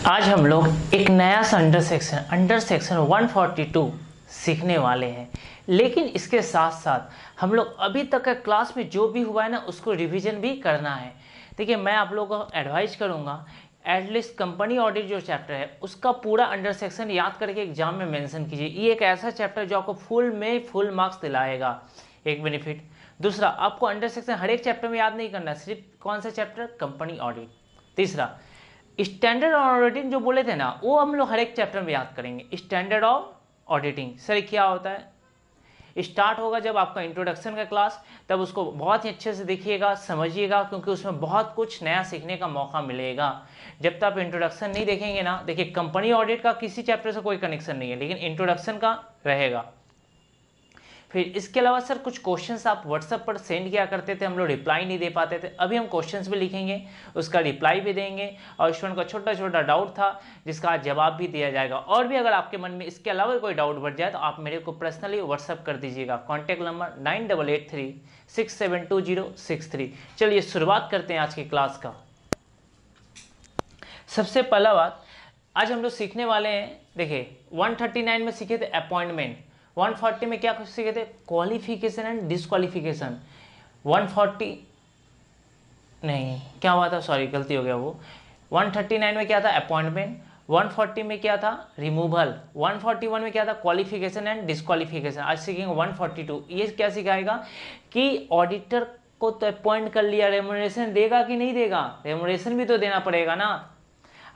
आज हम लोग एक नया सा अंडर सेक्शन 142 सीखने वाले हैं। लेकिन इसके साथ साथ हम लोग अभी तक का क्लास में जो भी हुआ है ना उसको रिवीजन भी करना है। देखिए, मैं आप लोगों को एडवाइस करूंगा एटलीस्ट कंपनी ऑडिट जो चैप्टर है उसका पूरा अंडर सेक्शन याद करके एग्जाम में मेंशन कीजिए। ये एक ऐसा चैप्टर जो आपको फुल मार्क्स दिलाएगा, एक बेनिफिट। दूसरा, आपको अंडर सेक्शन हर एक चैप्टर में याद नहीं करना, सिर्फ कौन सा चैप्टर, कंपनी ऑडिट। तीसरा, स्टैंडर्ड ऑडिटिंग जो बोले थे ना वो हम लोग हर एक चैप्टर में याद करेंगे। स्टैंडर्ड ऑफ ऑडिटिंग सर क्या होता है, स्टार्ट होगा जब आपका इंट्रोडक्शन का क्लास, तब उसको बहुत ही अच्छे से देखिएगा, समझिएगा, क्योंकि उसमें बहुत कुछ नया सीखने का मौका मिलेगा। जब तक आप इंट्रोडक्शन नहीं देखेंगे ना, देखिए कंपनी ऑडिट का किसी चैप्टर से कोई कनेक्शन नहीं है, लेकिन इंट्रोडक्शन का रहेगा। फिर इसके अलावा सर कुछ क्वेश्चंस आप व्हाट्सएप पर सेंड किया करते थे, हम लोग रिप्लाई नहीं दे पाते थे। अभी हम क्वेश्चंस भी लिखेंगे, उसका रिप्लाई भी देंगे, और स्टूडेंट का छोटा छोटा डाउट था जिसका आज जवाब भी दिया जाएगा। और भी अगर आपके मन में इसके अलावा कोई डाउट बढ़ जाए तो आप मेरे को पर्सनली व्हाट्सएप कर दीजिएगा। Contact number 9883672063। चलिए शुरुआत करते हैं आज की क्लास का। सबसे पहला बात आज हम लोग सीखने वाले हैं, देखिए 139 में सीखे थे अपॉइंटमेंट, 140 में क्या कुछ सीखे थे, क्वालिफिकेशन एंड डिस्क्वालिफिकेशन। 140 नहीं, क्या हुआ था, सॉरी गलती हो गया वो। 139 में क्या था, अपॉइंटमेंट। 140 में क्या था, रिमूवल। 141 में क्या था, क्वालिफिकेशन एंड डिस्क्वालिफिकेशन। आज सीखेंगे 142। ये क्या सिखाएगा कि ऑडिटर को तो अपॉइंट कर लिया, रेम्यूनरेशन देगा कि नहीं देगा, रेम्यूनरेशन भी तो देना पड़ेगा ना।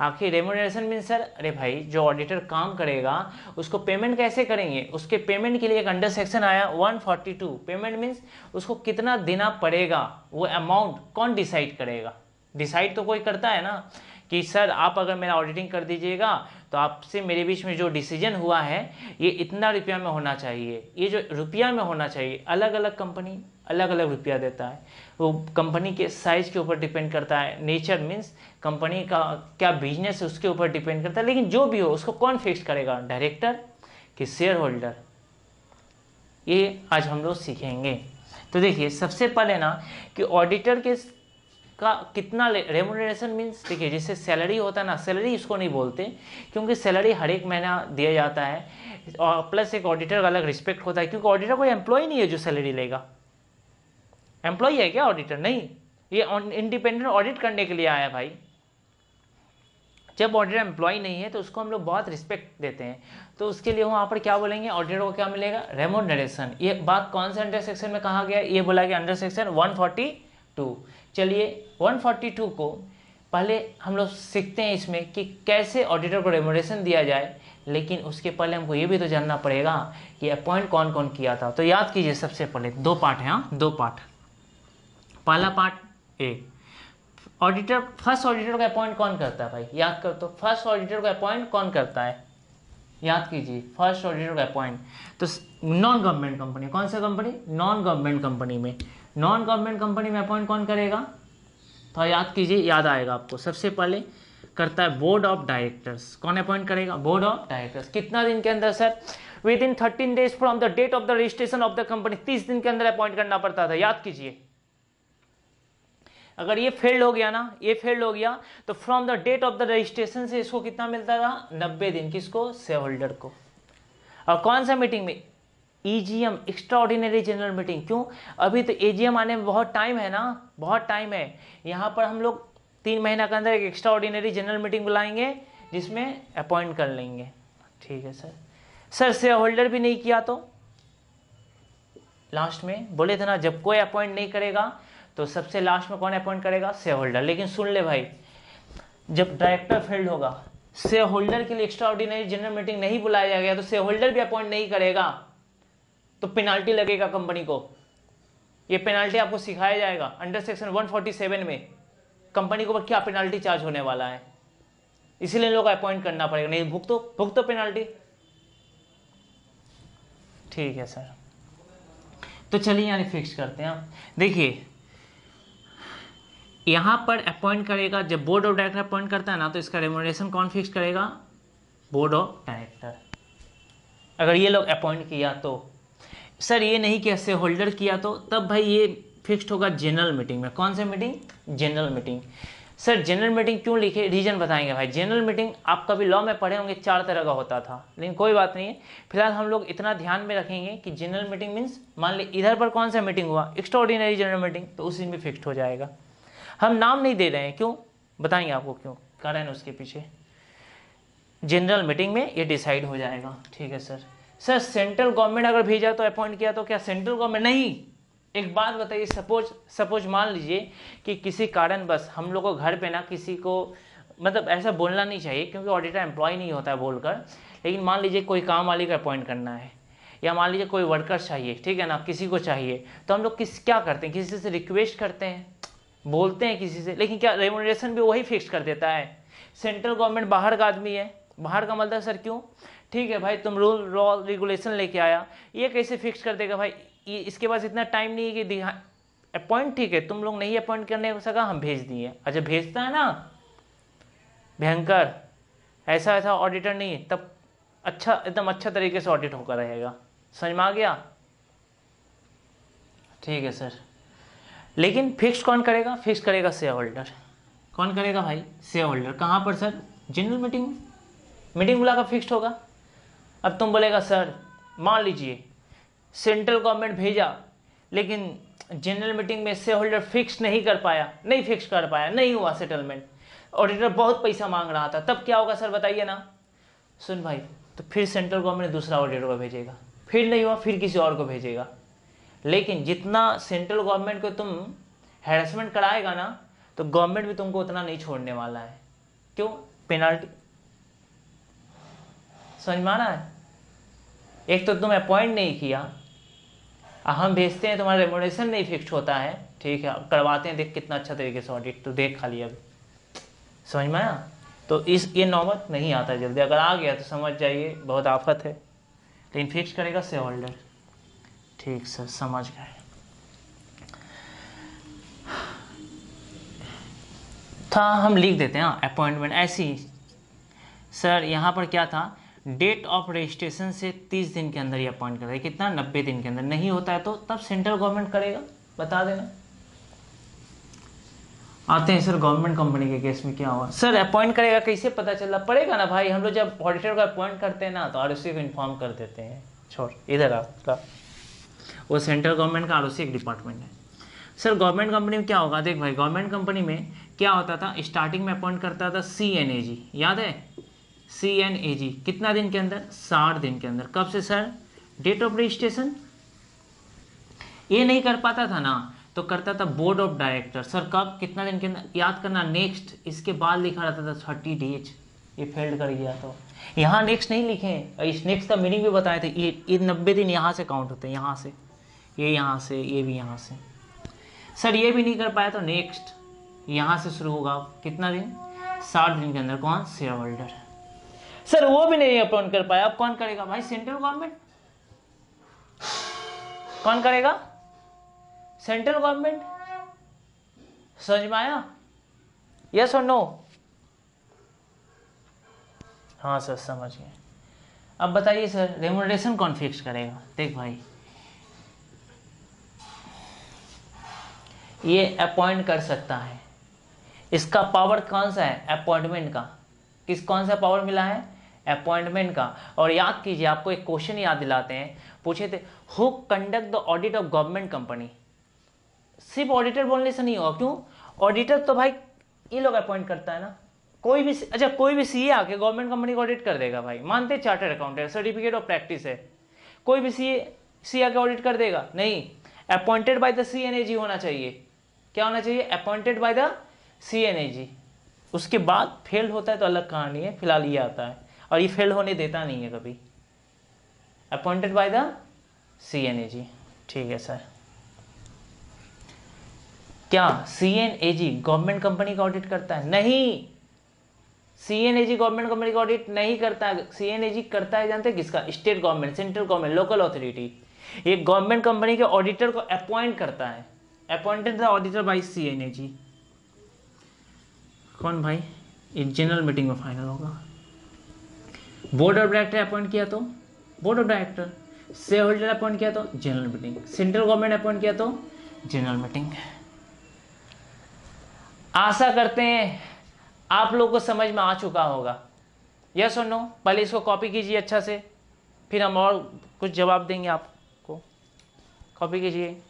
आखिर रेम्यूनरेशन मीन सर, अरे भाई जो ऑडिटर काम करेगा उसको पेमेंट कैसे करेंगे, उसके पेमेंट के लिए एक अंडर सेक्शन आया 142। पेमेंट मीन्स उसको कितना देना पड़ेगा, वो अमाउंट कौन डिसाइड करेगा, डिसाइड तो कोई करता है ना, कि सर आप अगर मेरा ऑडिटिंग कर दीजिएगा तो आपसे मेरे बीच में जो डिसीजन हुआ है ये इतना रुपया में होना चाहिए, ये जो रुपया में होना चाहिए। अलग अलग कंपनी अलग अलग रुपया देता है, वो कंपनी के साइज के ऊपर डिपेंड करता है, नेचर मीन्स कंपनी का क्या बिजनेस है उसके ऊपर डिपेंड करता है। लेकिन जो भी हो उसको कौन फिक्स करेगा, डायरेक्टर कि शेयर होल्डर, ये आज हम लोग सीखेंगे। तो देखिए सबसे पहले ना कि ऑडिटर के का कितना रेम्यूनरेशन मीन्स, देखिए जैसे सैलरी होता है ना, सैलरी इसको नहीं बोलते क्योंकि सैलरी हर एक महीना दिया जाता है, और प्लस एक ऑडिटर का अलग रिस्पेक्ट होता है, क्योंकि ऑडिटर कोई एम्प्लॉय नहीं है जो सैलरी लेगा। एम्प्लॉय है क्या ऑडिटर, नहीं, ये इंडिपेंडेंट ऑडिट करने के लिए आया भाई। जब ऑडिटर एम्प्लॉय नहीं है तो उसको हम लोग बहुत रिस्पेक्ट देते हैं, तो उसके लिए वहाँ पर क्या बोलेंगे, ऑडिटर को क्या मिलेगा, रेम्यूनरेशन। ये बात कौन से अंडर सेक्शन में कहा गया, ये बोला गया अंडर सेक्शन 142। चलिए 142 को पहले हम लोग सीखते हैं इसमें कि कैसे ऑडिटर को रेम्यूनरेशन दिया जाए। लेकिन उसके पहले हमको ये भी तो जानना पड़ेगा कि अपॉइंट कौन कौन किया था। तो याद कीजिए सबसे पहले दो पार्ट है, हाँ दो पार्ट। पहला part A, auditor, first auditor को अपॉइंट कौन करता है भाई, याद कर, तो फर्स्ट ऑडिटर को अपॉइंट कौन करता है, याद कीजिए फर्स्ट ऑडिटर को अपॉइंट। तो नॉन गवर्नमेंट कंपनी, कौन सा कंपनी, नॉन गवर्नमेंट कंपनी में, नॉन गवर्नमेंट कंपनी में अपॉइंट कौन करेगा, तो याद कीजिए, याद आएगा आपको। सबसे पहले करता है बोर्ड ऑफ डायरेक्टर्स। कौन अपॉइंट करेगा, बोर्ड ऑफ डायरेक्टर्स। कितना दिन के अंदर sir, within 13 days from the date of the registration of the company. 30 दिन के अंदर अपॉइंट करना पड़ता था, याद कीजिए। अगर ये फेल्ड हो गया ना, ये फेल्ड हो गया तो from the date of the registration से इसको कितना मिलता था, 90 दिन। किसको, शेयर होल्डर को। और कौन सा मीटिंग में, EGM, extra ordinary general meeting. क्यों, अभी तो एजीएम आने में बहुत टाइम है ना, बहुत टाइम है। यहाँ पर हम लोग 3 महीना के अंदर एक एक्स्ट्रा ऑर्डिनरी जनरल मीटिंग बुलाएंगे जिसमें अपॉइंट कर लेंगे। ठीक है सर। सर शेयर होल्डर भी नहीं किया तो लास्ट में बोले थे ना, जब कोई अपॉइंट नहीं करेगा तो सबसे लास्ट में कौन अपॉइंट करेगा, शेयर होल्डर। लेकिन सुन ले भाई, जब डायरेक्टर फेल्ड होगा, शेयर होल्डर के लिए एक्स्ट्रा ऑर्डिनरी जनरल मीटिंग नहीं बुलाया गया तो शेयर होल्डर भी अपॉइंट नहीं करेगा तो पेनाल्टी लगेगा कंपनी को। ये पेनाल्टी आपको सिखाया जाएगा अंडर सेक्शन 147 में, कंपनी को क्या पेनाल्टी चार्ज होने वाला है, इसीलिए लोग अपॉइंट करना पड़ेगा, नहीं भुगतो पेनाल्टी। ठीक है सर। तो चलिए यानी फिक्स करते हैं। देखिए यहां पर अपॉइंट करेगा, जब बोर्ड ऑफ डायरेक्टर अपॉइंट करता है ना तो इसका रेम्यूनरेशन कौन फिक्स करेगा, बोर्ड ऑफ डायरेक्टर। अगर ये लोग अपॉइंट किया तो, सर ये नहीं किया, शेयर होल्डर किया तो, तब भाई ये फिक्स्ड होगा जनरल मीटिंग में। कौन सा meeting, general meeting. Sir general meeting क्यों लिखे, रीजन बताएंगे भाई। जनरल मीटिंग आप कभी लॉ में पढ़े होंगे 4 तरह का होता था, लेकिन कोई बात नहीं है, फिलहाल हम लोग इतना ध्यान में रखेंगे कि जनरल मीटिंग मीन्स मान ली इधर पर कौन सा मीटिंग हुआ, एक्स्ट्राऑर्डिनरी जनरल मीटिंग, तो उसी में फिक्स्ड हो जाएगा। हम नाम नहीं दे रहे हैं, क्यों बताएंगे आपको क्यों, कारण उसके पीछे जनरल मीटिंग में ये डिसाइड हो जाएगा। ठीक है सर। सर सेंट्रल गवर्नमेंट अगर भेजा तो अपॉइंट किया तो क्या सेंट्रल गवर्नमेंट, नहीं। एक बात बताइए, सपोज मान लीजिए कि किसी कारण बस हम लोग को घर पे ना किसी को, मतलब ऐसा बोलना नहीं चाहिए क्योंकि ऑडिटर एम्प्लॉय नहीं होता है बोलकर, लेकिन मान लीजिए कोई काम वाली का अपॉइंट करना है, या मान लीजिए कोई वर्कर चाहिए, ठीक है ना, किसी को चाहिए, तो हम लोग क्या करते हैं, किसी से रिक्वेस्ट करते हैं, बोलते हैं किसी से, लेकिन क्या रेमुनरेशन भी वही फिक्स कर देता है। सेंट्रल गवर्नमेंट बाहर का आदमी है, बाहर का मतलब सर क्यों, ठीक है भाई, तुम रूल रेगुलेशन लेके आया, ये कैसे फिक्स कर देगा भाई, ये इसके पास इतना टाइम नहीं है कि अपॉइंट, ठीक है तुम लोग नहीं अपॉइंट करने सका, हम भेज दिए। अच्छा भेजता है ना भयंकर, ऐसा ऐसा ऑडिटर नहीं है, तब अच्छा एकदम अच्छा तरीके से ऑडिट होकर रहेगा। समझ में आ गया? ठीक है सर। लेकिन फिक्स कौन करेगा, फिक्स करेगा शेयर होल्डर। कौन करेगा भाई? Share holder. कहाँ पर सर? जनरल मीटिंग, मीटिंग बुलाकर फिक्स्ड होगा। अब तुम बोलेगा सर मान लीजिए सेंट्रल गवर्नमेंट भेजा, लेकिन जनरल मीटिंग में शेयर होल्डर फिक्स नहीं कर पाया, नहीं फिक्स कर पाया, नहीं हुआ सेटलमेंट, ऑडिटर बहुत पैसा मांग रहा था, तब क्या होगा सर बताइए ना। सुन भाई, तो फिर सेंट्रल गवर्नमेंट दूसरा ऑडिटर को भेजेगा, फिर नहीं हुआ फिर किसी और को भेजेगा। लेकिन जितना सेंट्रल गवर्नमेंट को तुम हैरेसमेंट कराएगा ना, तो गवर्नमेंट भी तुमको उतना नहीं छोड़ने वाला है। क्यों? पेनाल्टी। समझ में आ रहा है? एक तो तुम अपॉइंट नहीं किया, हम भेजते हैं, तुम्हारा रेमुनरेशन नहीं फिक्स होता है, ठीक है, करवाते हैं, देख कितना अच्छा तरीके से ऑडिट, तो देख खाली अभी। समझ में आया? तो ये नौबत नहीं आता जल्दी, अगर आ गया तो समझ जाइए बहुत आफत है। लेकिन फिक्स करेगा शेयर होल्डर। ठीक सर, समझ गए। था हम लिख देते हैं अपॉइंटमेंट ऐसी। सर यहाँ पर क्या था, डेट ऑफ रजिस्ट्रेशन से 30 दिन के अंदर ही अपॉइंट कर रहे, कितना 90 दिन के अंदर, नहीं होता है तो तब सेंट्रल गवर्नमेंट करेगा, बता देना। आते हैं सर गवर्नमेंट कंपनी के केस में क्या हुआ। सर अपॉइंट करेगा कैसे पता चला, पड़ेगा ना भाई, हम लोग जब ऑडिटर को अपॉइंट करते हैं ना तो आरओसी को इन्फॉर्म कर देते हैं। छोड़ इधर आपका, वो सेंट्रल गवर्नमेंट का आरओसी एक डिपार्टमेंट है। सर गवर्नमेंट कंपनी में क्या होगा, देख भाई गवर्नमेंट कंपनी में क्या होता था, स्टार्टिंग में अपॉइंट करता था CNAG, याद है CNAG, कितना दिन के अंदर, 60 दिन के अंदर। कब से सर? Date of registration. ये नहीं कर पाता था ना तो करता था बोर्ड ऑफ डायरेक्टर। सर कब, कितना दिन के अंदर, याद करना, नेक्स्ट, इसके बाद लिखा रहता था 30 डेज। ये फेल्ड कर गया तो यहाँ नेक्स्ट नहीं लिखे, इस नेक्स्ट का मीनिंग भी बताए थे। ये 90 दिन यहाँ से काउंट होते हैं, यहाँ से, ये यहाँ से, ये भी यहाँ से। सर ये भी नहीं कर पाया तो नेक्स्ट यहाँ से शुरू होगा, कितना दिन, 60 दिन के अंदर। कौन? Share holder. सर वो भी नहीं अपॉइंट कर पाया, अब कौन करेगा भाई? Central government. कौन करेगा? Central government. समझ में आया? यस और नो? हाँ सर समझ गए। अब बताइए सर रेमुनरेशन कौन फिक्स करेगा? देख भाई ये अपॉइंट कर सकता है, इसका पावर कौन सा है? अपॉइंटमेंट का। कौन सा पावर मिला है? अपॉइंटमेंट का। और याद कीजिए, आपको एक क्वेश्चन याद दिलाते हैं, पूछे थे who conduct the audit of government company. सिर्फ ऑडिटर बोलने से नहीं होगा, क्यों? ऑडिटर तो भाई ये लोग अपॉइंट करता है ना, कोई भी, अच्छा कोई भी सीए आके गवर्नमेंट कंपनी को ऑडिट कर देगा भाई, मानते chartered accountant, certificate of practice है, कोई भी सीए आके ऑडिट कर देगा? नहीं, अपॉइंटेड बाय द CNAG होना चाहिए। क्या होना चाहिए? Appointed by the CNAG। उसके बाद फेल होता है तो अलग कहानी है, फिलहाल ये आता है, और ये फेल होने देता नहीं है कभी। Appointed by the CNAG। ठीक है सर। क्या CNAG गवर्नमेंट कंपनी का ऑडिट करता है? नहीं, CNAG गवर्नमेंट कंपनी का ऑडिट नहीं करता है। CNAG करता है, जानते हैं किसका? State government, central government, local authority. ये गवर्नमेंट कंपनी के ऑडिटर को अपॉइंट करता है, appointed the auditor by CNAG। कौन भाई? ये जनरल मीटिंग में फाइनल होगा। बोर्ड ऑफ डायरेक्टर अपॉइंट किया तो board of director, share holder appoint किया तो general meeting, central government appoint किया तो जनरल मीटिंग। आशा करते हैं आप लोग को समझ में आ चुका होगा। यस और नो? पहले इसको कॉपी कीजिए अच्छा से, फिर हम और कुछ जवाब देंगे आपको। कॉपी कीजिए।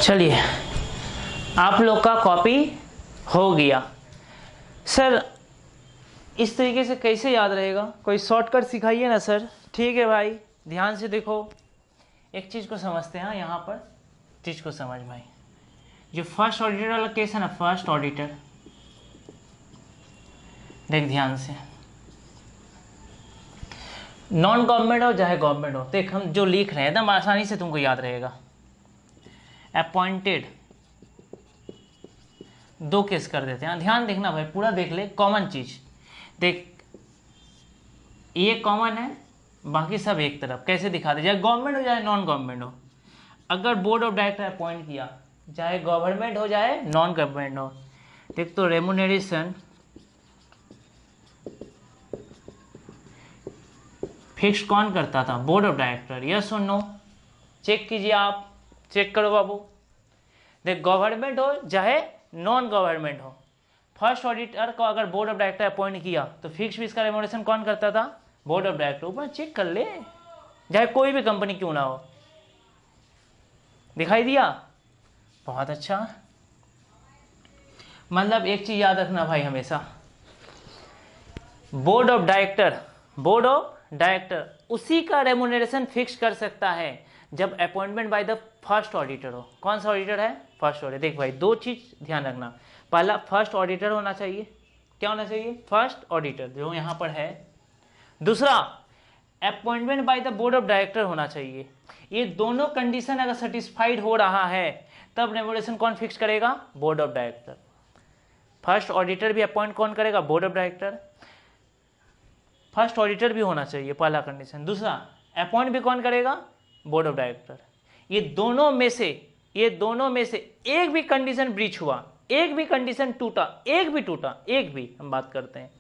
चलिए, आप लोग का कॉपी हो गया। सर इस तरीके से कैसे याद रहेगा? कोई शॉर्टकट सिखाइए ना सर। ठीक है भाई, ध्यान से देखो, एक चीज़ को समझते हैं। यहाँ पर चीज़ को समझ भाई, जो फर्स्ट ऑडिटर वाला केस है ना, फर्स्ट ऑडिटर, देख ध्यान से, नॉन गवर्नमेंट हो चाहे गवर्नमेंट हो, देख हम जो लिख रहे हैं एकदम आसानी से तुमको याद रहेगा। अपॉइंटेड, दो केस कर देते हैं। ध्यान देखना भाई, पूरा देख ले, कॉमन चीज देख, ये कॉमन है, बाकी सब एक तरफ। कैसे दिखा दे, चाहे गवर्नमेंट हो चाहे नॉन गवर्नमेंट हो, अगर बोर्ड ऑफ डायरेक्टर अपॉइंट किया, चाहे गवर्नमेंट हो चाहे नॉन गवर्नमेंट हो, देख तो रेमुनरेशन फिक्स कौन करता था? Board of director. यस और नो? चेक कीजिए, आप चेक करो बाबू। देख गवर्नमेंट हो चाहे नॉन गवर्नमेंट हो, फर्स्ट ऑडिटर को अगर बोर्ड ऑफ डायरेक्टर अपॉइंट किया तो फिक्स फीस का रेमुनरेशन कौन करता था? Board of director. ऊपर चेक कर ले, चाहे कोई भी कंपनी क्यों ना हो। दिखाई दिया? बहुत अच्छा। मतलब एक चीज याद रखना भाई हमेशा, बोर्ड ऑफ डायरेक्टर उसी का रेमुनरेशन फिक्स कर सकता है जब appointment by the first auditor हो। कौन सा ऑडिटर है? First auditor. देख भाई, दो चीज ध्यान रखना, पहला फर्स्ट ऑडिटर होना चाहिए। क्या होना चाहिए? फर्स्ट ऑडिटर, जो यहां पर है। दूसरा, appointment by the board of director होना चाहिए। ये दोनों कंडीशन अगर सेटिस्फाइड हो रहा है तब रेमुनरेशन कौन फिक्स करेगा? Board of director. First auditor भी अपॉइंट कौन करेगा? Board of director. First auditor भी होना चाहिए, पहला कंडीशन। दूसरा, अपॉइंट भी कौन करेगा? Board of director. ये दोनों में से एक भी कंडीशन ब्रीच हुआ, एक भी कंडीशन टूटा, एक भी हम बात करते हैं,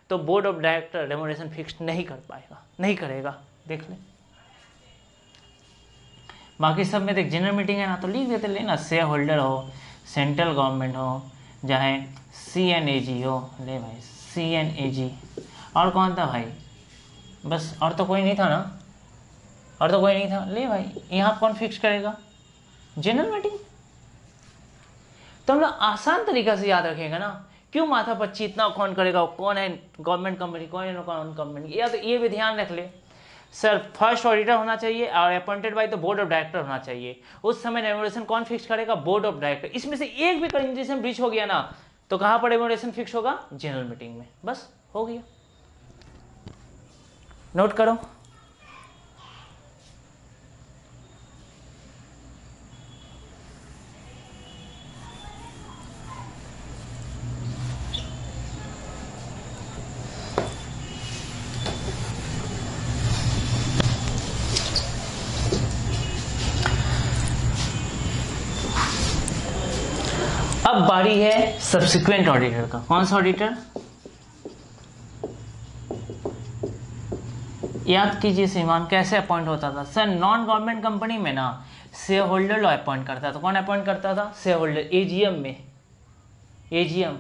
तो board of director remuneration fix नहीं कर पाएगा, नहीं करेगा। देख ले, बाकी सब में देख, जनरल मीटिंग है ना तो लिख देते, लेना शेयर होल्डर हो, सेंट्रल गवर्नमेंट हो, चाहे CNAG हो, ले भाई CNAG। और कौन था भाई? बस, और तो कोई नहीं था ना, और तो कोई नहीं था। ले भाई, यहाँ कौन फिक्स करेगा? General meeting. तो हम लोग आसान तरीका से याद रखेगा ना, क्यों माथा पच्ची इतना कौन करेगा, कौन है गवर्नमेंट कंपनी, कौन है नॉन गवर्नमेंट। या तो ये भी ध्यान रख ले सर, फर्स्ट ऑडिटर होना चाहिए और appointed by the board of director होना चाहिए। उस समय रेमुनरेशन कौन फिक्स करेगा? Board of director. इसमें से एक भी कंडीशन ब्रीच हो गया ना तो कहां पर रेमुनरेशन फिक्स होगा? जनरल मीटिंग में। बस हो गया, नोट करो। अब बारी है सब्सिक्वेंट ऑडिटर का। कौन सा ऑडिटर? याद कीजिए श्रीमान, कैसे अपॉइंट होता था सर? नॉन गवर्नमेंट कंपनी में ना शेयर होल्डर लो अपॉइंट करता था। कौन अपॉइंट करता था? Share holder. एजीएम में, एजीएम।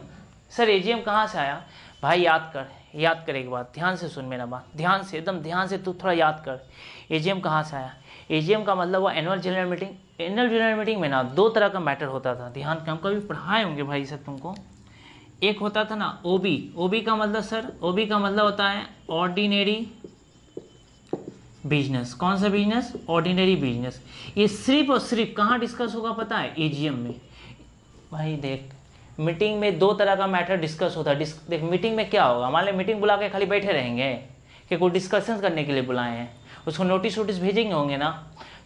सर एजीएम कहाँ से आया? भाई याद कर एक बात, ध्यान से सुन मेरा बात, ध्यान से, एकदम ध्यान से तू थोड़ा याद कर। एजीएम कहाँ से आया? एजीएम का मतलब वो annual general meeting. Annual general meeting में ना दो तरह का मैटर होता था, ध्यान, हम कभी पढ़ाए होंगे भाई सर तुमको। एक होता था ना ओबी। ओबी का मतलब सर, ओबी का मतलब होता है ऑर्डिनरी बिजनेस। कौन सा बिजनेस? Ordinary business. ये सिर्फ और सिर्फ कहाँ डिस्कस होगा पता है? एजीएम में। भाई देख, मीटिंग में दो तरह का मैटर डिस्कस होता है। देख मीटिंग में क्या होगा, मान लो मीटिंग बुला के खाली बैठे रहेंगे कि कोई डिस्कशन करने के लिए बुलाए हैं, उसको नोटिस वोटिस भेजेंगे होंगे ना,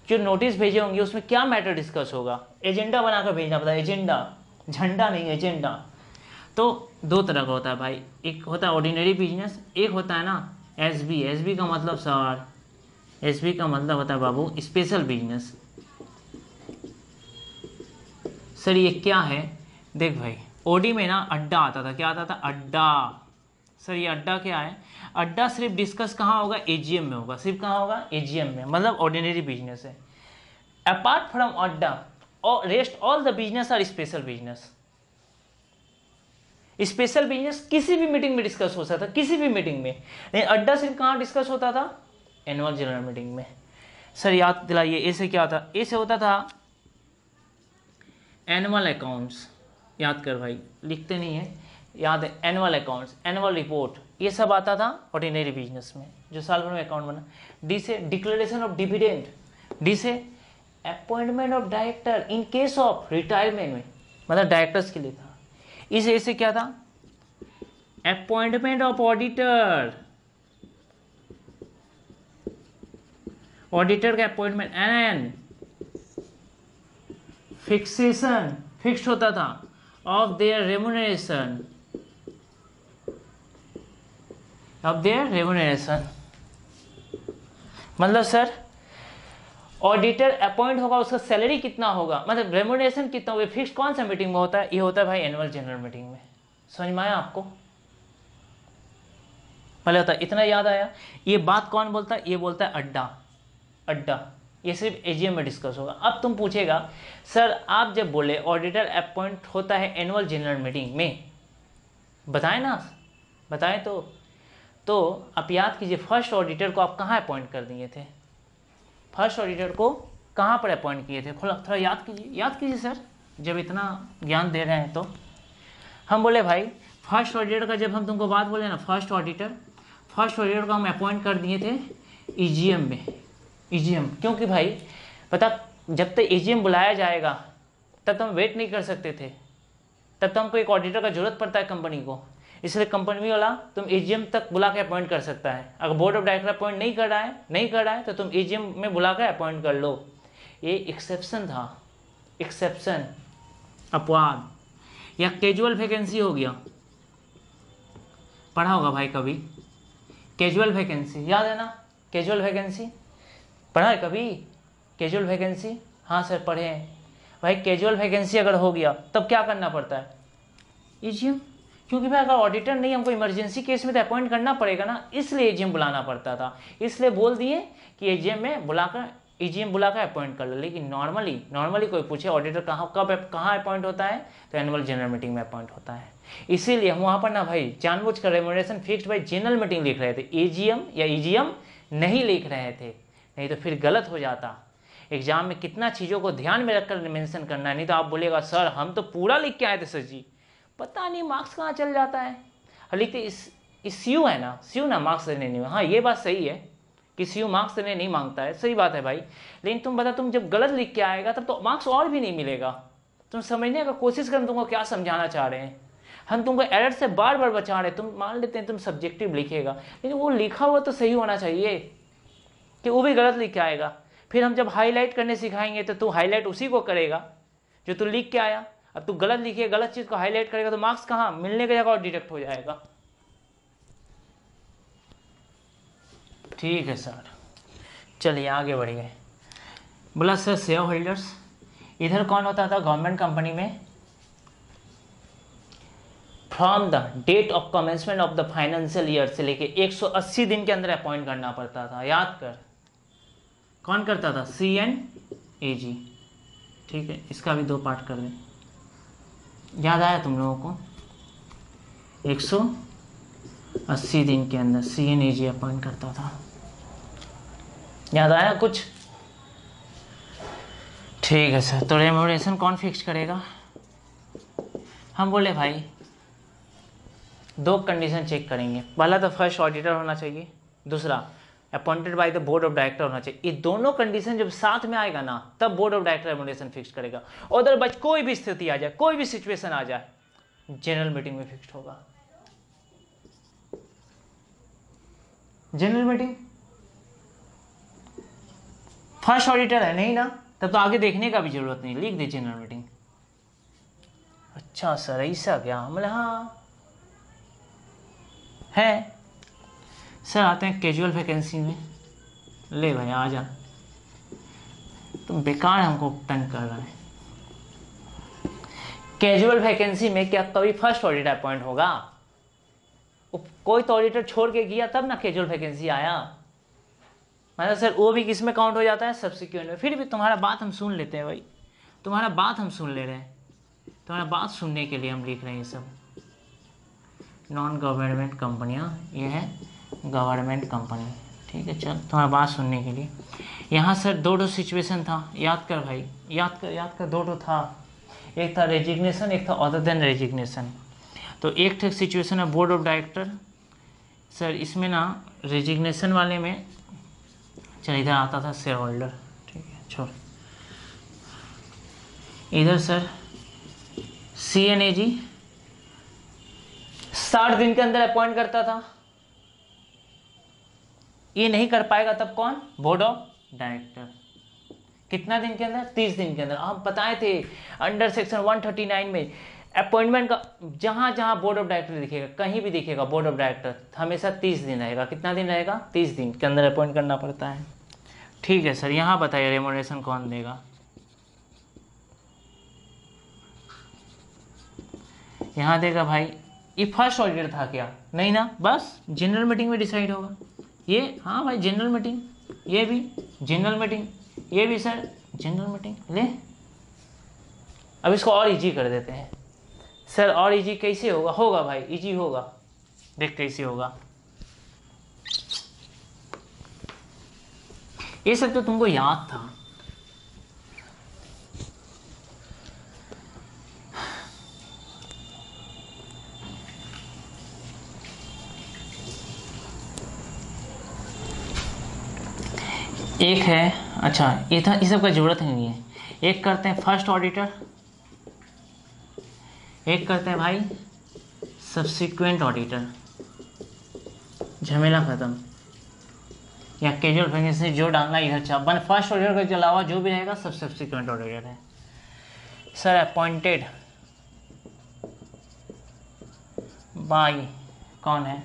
जो नोटिस भेजे होंगे उसमें क्या मैटर डिस्कस होगा? एजेंडा बनाकर भेजना पड़ता है, एजेंडा, झंडा नहीं, एजेंडा। तो दो तरह का होता है भाई, एक होता है ऑर्डिनरी बिजनेस, एक होता है ना एसबी। एसबी का मतलब सर, एसबी का मतलब होता है बाबू स्पेशल बिजनेस। सर ये क्या है? देख भाई, ओडी में ना अड्डा आता था। क्या आता था? अड्डा। सर ये अड्डा क्या है? अड्डा सिर्फ डिस्कस कहाँ होगा? एजीएम में होगा। सिर्फ कहाँ होगा? एजीएम में, मतलब ऑर्डिनरी बिजनेस है। अपार्ट फ्रॉम अड्डा और rest all the business are special business. Special business किसी भी मीटिंग में डिस्कस हो सकता था, किसी भी मीटिंग में, लेकिन अड्डा सिर्फ कहाँ डिस्कस होता था? एनुअल जनरल मीटिंग में। सर याद दिलाइए, ए से क्या होता? ए से होता था एनुअल अकाउंट्स। याद कर भाई, लिखते नहीं है, याद है। एनुअल अकाउंट्स, एनुअल रिपोर्ट, ये सब आता था ऑर्डिनरी बिजनेस में, जो साल भर में अकाउंट बना। डी से डिक्लेरेशन ऑफ डिविडेंड। डी से appointment of director in case of retirement में, मतलब डायरेक्टर्स के लिए था। इस ए से क्या था? अपॉइंटमेंट ऑफ ऑडिटर, ऑडिटर का अपॉइंटमेंट। एंड फिक्सेशन, फिक्स्ड होता था, of their remuneration, of their remuneration. मतलब सर ऑडिटर अपॉइंट होगा, उसका सैलरी कितना होगा, मतलब रेम्युनरेशन कितना होगा, फिक्स कौन सा मीटिंग में होता है? ये होता है भाई एनुअल जनरल मीटिंग में। समझ में आया आपको? पहले होता है, इतना याद आया। ये बात कौन बोलता है? ये बोलता है अड्डा। अड्डा ये सिर्फ एजीएम में डिस्कस होगा। अब तुम पूछेगा सर आप जब बोले ऑडिटर अपॉइंट होता है एनुअल जनरल मीटिंग में, बताएं ना, बताएं तो आप याद कीजिए, फर्स्ट ऑडिटर को आप कहाँ अपॉइंट कर दिए थे? फर्स्ट ऑडिटर को कहाँ पर अपॉइंट किए थे? थोड़ा याद कीजिए सर, जब इतना ज्ञान दे रहे हैं तो। हम बोले भाई फर्स्ट ऑडिटर का, जब हम तुमको बात बोले ना, फर्स्ट ऑडिटर को हम अपॉइंट कर दिए थे ईजीएम में। ईजीएम क्योंकि भाई पता, जब तक ईजीएम बुलाया जाएगा तब तो हम वेट नहीं कर सकते थे, तब तो हमको एक ऑडिटर का जरूरत पड़ता है कंपनी को, इसलिए कंपनी वाला तुम एजीएम तक बुला के अपॉइंट कर सकता है। अगर बोर्ड ऑफ डायरेक्टर अपॉइंट नहीं कर रहा है तो तुम एजीएम में बुला के अपॉइंट कर लो। ये एक्सेप्शन था, एक्सेप्शन, अपवाद। या कैजुअल वैकेंसी हो गया, पढ़ा होगा भाई कभी, कैजुअल वैकेंसी याद है ना? कैजुअल वैकेंसी पढ़ा है कभी? कैजुअल वैकेंसी, हाँ सर पढ़े हैं भाई। कैजुअल वैकेंसी अगर हो गया तब क्या करना पड़ता है? एजीएम, क्योंकि भाई अगर ऑडिटर नहीं, हमको इमरजेंसी केस में तो अपॉइंट करना पड़ेगा ना, इसलिए एजीएम बुलाना पड़ता था। इसलिए बोल दिए कि एजीएम में बुलाकर, एजीएम बुलाकर अपॉइंट कर लो। लेकिन नॉर्मली कोई पूछे ऑडिटर कहाँ अपॉइंट होता है, तो एनुअल जनरल मीटिंग में अपॉइंट होता है। इसीलिए हम वहाँ पर ना भाई जानबूझकर remuneration fixed by general meeting लिख रहे थे, एजीएम या ईजीएम नहीं लिख रहे थे, नहीं तो फिर गलत हो जाता। एग्जाम में कितना चीज़ों को ध्यान में रखकर मेंशन करना है, नहीं तो आप बोलेगा सर हम तो पूरा लिख के आए थे सर जी, पता नहीं मार्क्स कहाँ चल जाता है। लिखते इस सीयू है ना, सीयू ना मार्क्स देने नहीं, हाँ ये बात सही है कि सीयू मार्क्स देने नहीं मांगता है, सही बात है भाई। लेकिन तुम बता, तुम जब गलत लिख के आएगा तब तो मार्क्स और भी नहीं मिलेगा। तुम समझने का कोशिश कर, तुमको क्या समझाना चाह रहे हैं। हम तुमको एरर से बार बार बचा रहे हैं। तुम मान लेते हैं तुम सब्जेक्टिव लिखेगा, लेकिन वो लिखा हुआ तो सही होना चाहिए, कि वो भी गलत लिख के आएगा। फिर हम जब हाईलाइट करने सिखाएंगे तो तू हाईलाइट उसी को करेगा जो तू लिख के आया। अब तू गलत लिखे, गलत चीज़ को हाईलाइट करेगा तो मार्क्स कहाँ मिलने की जगह और डिडक्ट हो जाएगा। ठीक है सर, चलिए आगे बढ़िए। बोला सर शेयर होल्डर्स, इधर कौन होता था गवर्नमेंट कंपनी में? From the date of commencement of the financial year से लेके 180 दिन के अंदर अपॉइंट करना पड़ता था। याद कर, कौन करता था? CN AG, ठीक है, इसका भी 2 पार्ट कर दें। याद आया तुम लोगों को? 180 दिन के अंदर CNAG अपॉइंट करता था, याद आया कुछ? ठीक है सर, तो रेम्यूनरेशन कौन फिक्स करेगा? हम बोले भाई 2 कंडीशन चेक करेंगे, पहला तो फर्स्ट ऑडिटर होना चाहिए, दूसरा appointed by the board of director होना चाहिए। ये दोनों कंडीशन जब साथ में आएगा ना, तब board of director remuneration fix करेगा। अदरवाइज कोई भी स्थिति आ जाए, कोई भी सिचुएशन आ जाए, जनरल मीटिंग में फिक्स होगा। जनरल मीटिंग, फर्स्ट ऑडिटर है नहीं ना, तब तो आगे देखने का भी जरूरत नहीं, लिख दे जनरल मीटिंग। अच्छा सर ऐसा क्या? मतलब हाँ है सर। आते हैं कैजुअल वैकेंसी में। ले भाई आ जा, तुम बेकार हमको तंग कर रहा है। कैजुअल वैकेंसी में क्या कभी फर्स्ट ऑडिटर अपॉइंट होगा? कोई तो ऑडिटर छोड़ के गया तब ना कैजुअल वैकेंसी आया। मतलब सर वो भी किस में काउंट हो जाता है? सब्सिक्वेंट में। फिर भी तुम्हारा बात हम सुन लेते हैं भाई, तुम्हारा बात हम सुन ले रहे हैं, तुम्हारा बात सुनने के लिए हम लिख रहे हैं ये सब। नॉन गवर्नमेंट कंपनियाँ, ये है गवर्नमेंट कंपनी, ठीक है। चल तुम्हारा बात सुनने के लिए। यहाँ सर 2 सिचुएशन था, याद कर भाई, याद कर 2 था। एक था रेजिग्नेशन, एक था अदर देन रेजिग्नेशन। तो एक सिचुएशन है बोर्ड ऑफ डायरेक्टर। सर इसमें ना रेजिग्नेशन वाले में, चल इधर आता था शेयर होल्डर, ठीक है छोड़। इधर सर CNAG 60 दिन के अंदर अपॉइंट करता था। ये नहीं कर पाएगा तब कौन? Board of director. कितना दिन के अंदर? 30 दिन के अंदर। हम बताए थे अंडर सेक्शन 139 में अपॉइंटमेंट का जहां जहां बोर्ड ऑफ डायरेक्टर दिखेगा, कहीं भी दिखेगा बोर्ड ऑफ डायरेक्टर, हमेशा 30 दिन रहेगा। कितना दिन रहेगा? 30 दिन के अंदर अपॉइंट करना पड़ता है। ठीक है सर, यहाँ बताइए रेम्यूनरेशन कौन देगा? यहाँ देगा भाई, ये फर्स्ट ऑडिटर था क्या? नहीं ना, बस जनरल मीटिंग में डिसाइड होगा ये। हाँ भाई जनरल मीटिंग, ये भी जनरल मीटिंग, ये भी सर जनरल मीटिंग। ले अब इसको और इजी कर देते हैं सर। और इजी कैसे होगा? होगा भाई इजी होगा, देख कैसे होगा। ये सब तो तुमको याद था। एक है, अच्छा ये था, ये सब का जरूरत नहीं है। एक करते हैं फर्स्ट ऑडिटर, एक करते हैं भाई सब्सिक्वेंट ऑडिटर, झमेला खत्म। या कैजुअल वैकेंसी जो डालना इधर चाह, फर्स्ट ऑडिटर के अलावा जो भी रहेगा सब सब्सिक्वेंट ऑडिटर है। सर अपॉइंटेड बाय कौन है?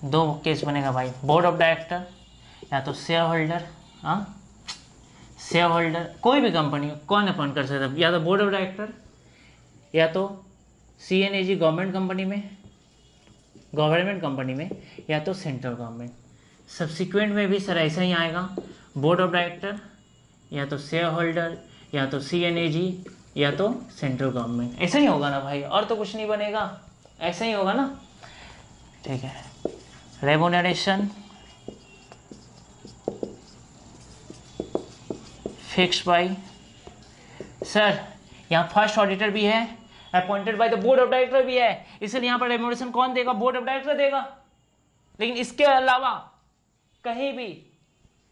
2 केस बनेगा भाई, बोर्ड ऑफ डायरेक्टर या तो शेयर होल्डर। हाँ शेयर होल्डर, कोई भी कंपनी कौन अपॉइंट कर सकता है? या तो बोर्ड ऑफ डायरेक्टर, या तो CNAG गवर्नमेंट कंपनी में, या तो सेंट्रल गवर्नमेंट। सब्सिक्वेंट में भी सर ऐसा ही आएगा, बोर्ड ऑफ डायरेक्टर या तो शेयर होल्डर या तो CNAG या तो सेंट्रल गवर्नमेंट। ऐसा ही होगा ना भाई, और तो कुछ नहीं बनेगा, ऐसा ही होगा ना। ठीक है, रेम्यूनरेशन फिक्स बाय, सर यहाँ फर्स्ट ऑडिटर भी है, appointed by the board of director भी है, इसलिए यहाँ पर रेम्यूनरेशन कौन देगा? बोर्ड ऑफ डायरेक्टर देगा। लेकिन इसके अलावा कहीं भी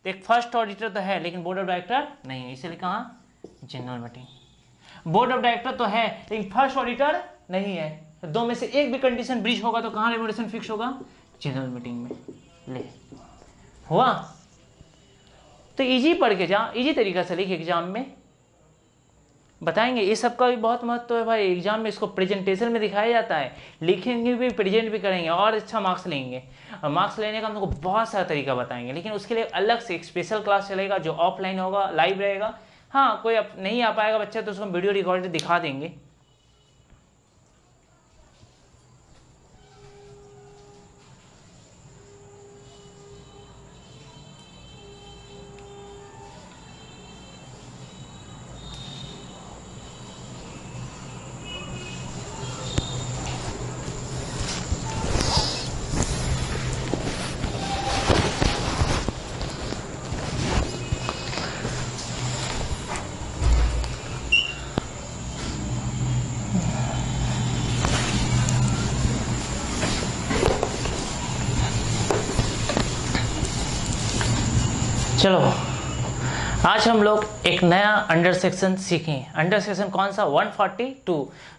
एक फर्स्ट ऑडिटर तो है लेकिन बोर्ड ऑफ डायरेक्टर नहीं है, इसलिए कहाँ? General meeting. Board of director तो है लेकिन फर्स्ट ऑडिटर नहीं है, तो 2 में से एक भी कंडीशन ब्रीच होगा तो कहाँ रेम्यूनरेशन फिक्स होगा? जनरल मीटिंग में। ले हुआ? तो इजी पढ़ के जा, इजी तरीका से लिख, एग्जाम में बताएंगे। ये सब का भी बहुत महत्व है भाई, एग्जाम में इसको प्रेजेंटेशन में दिखाया जाता है, लिखेंगे भी, प्रेजेंट भी करेंगे और अच्छा मार्क्स लेंगे। और मार्क्स लेने का हम लोग बहुत सारा तरीका बताएंगे, लेकिन उसके लिए अलग से एक स्पेशल क्लास चलेगा जो ऑफलाइन होगा, लाइव रहेगा। हाँ कोई नहीं आ पाएगा बच्चा तो उसको वीडियो रिकॉर्ड दिखा देंगे। चलो आज हम लोग एक नया अंडर सेक्शन सीखें। अंडर सेक्शन कौन सा? 142,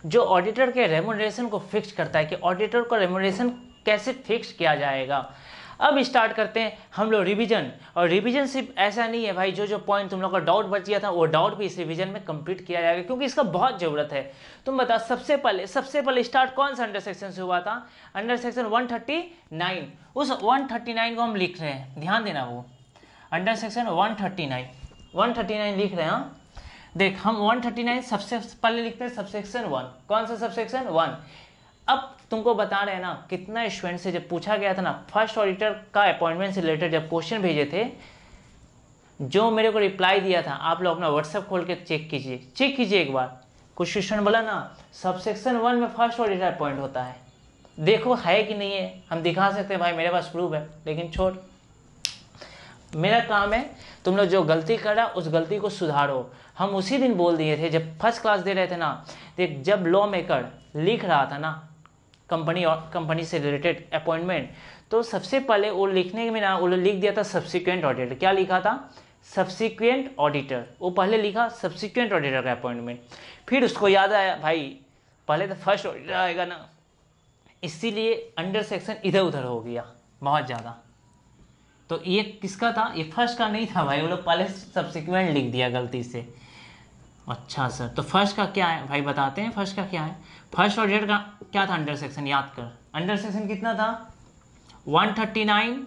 जो ऑडिटर के रेम्युनरेशन को फिक्स करता है कि ऑडिटर को रेम्युनरेशन कैसे फिक्स किया जाएगा। अब स्टार्ट करते हैं हम लोग रिवीजन। और रिवीजन सिर्फ ऐसा नहीं है भाई, जो पॉइंट तुम लोग का डाउट बच गया था वो डाउट भी इस रिवीजन में कंप्लीट किया जाएगा, क्योंकि इसका बहुत ज़रूरत है। तुम बता, सबसे पहले स्टार्ट कौन सा अंडर सेक्शन से हुआ था? Under section 139। उस 139 को हम लिख रहे हैं, ध्यान देना। वो अंडर सेक्शन 139 लिख रहे हैं। हाँ देख, हम 139 सबसे पहले लिखते हैं सबसेक्शन 1। कौन सा? सबसेक्शन 1। अब तुमको बता रहे हैं ना, कितना स्टूडेंट से जब पूछा गया था ना, फर्स्ट ऑडिटर का अपॉइंटमेंट से रिलेटेड जब क्वेश्चन भेजे थे, जो मेरे को रिप्लाई दिया था, आप लोग अपना व्हाट्सएप खोल के चेक कीजिए एक बार। कुछ स्टूडेंट बोला ना सबसेक्शन 1 में फर्स्ट ऑडिटर अपॉइंट होता है। देखो है कि नहीं है, हम दिखा सकते हैं भाई, मेरे पास प्रूफ है, लेकिन छोड़, मेरा काम है तुम लोग जो गलती कर रहा उस गलती को सुधारो। हम उसी दिन बोल दिए थे जब फर्स्ट क्लास दे रहे थे ना, देख जब लॉ मेकर लिख रहा था ना कंपनी से रिलेटेड अपॉइंटमेंट, तो सबसे पहले वो लिखने में ना वो लिख दिया था सब्सिक्वेंट ऑडिटर। क्या लिखा था? Subsequent auditor. वो पहले लिखा सब्सिक्वेंट ऑडिटर का अपॉइंटमेंट, फिर उसको याद आया भाई पहले तो फर्स्ट ऑडिटर आएगा ना, इसीलिए अंडर सेक्शन इधर उधर हो गया बहुत ज़्यादा। तो ये किसका था? ये फर्स्ट का नहीं था भाई, वो लोग पहले सब्सिक्वेंट लिख दिया गलती से। अच्छा सर, तो फर्स्ट का क्या है भाई, बताते हैं फर्स्ट का क्या है। फर्स्ट ऑडिटर का क्या था अंडर सेक्शन, याद कर। अंडर सेक्शन कितना था? 139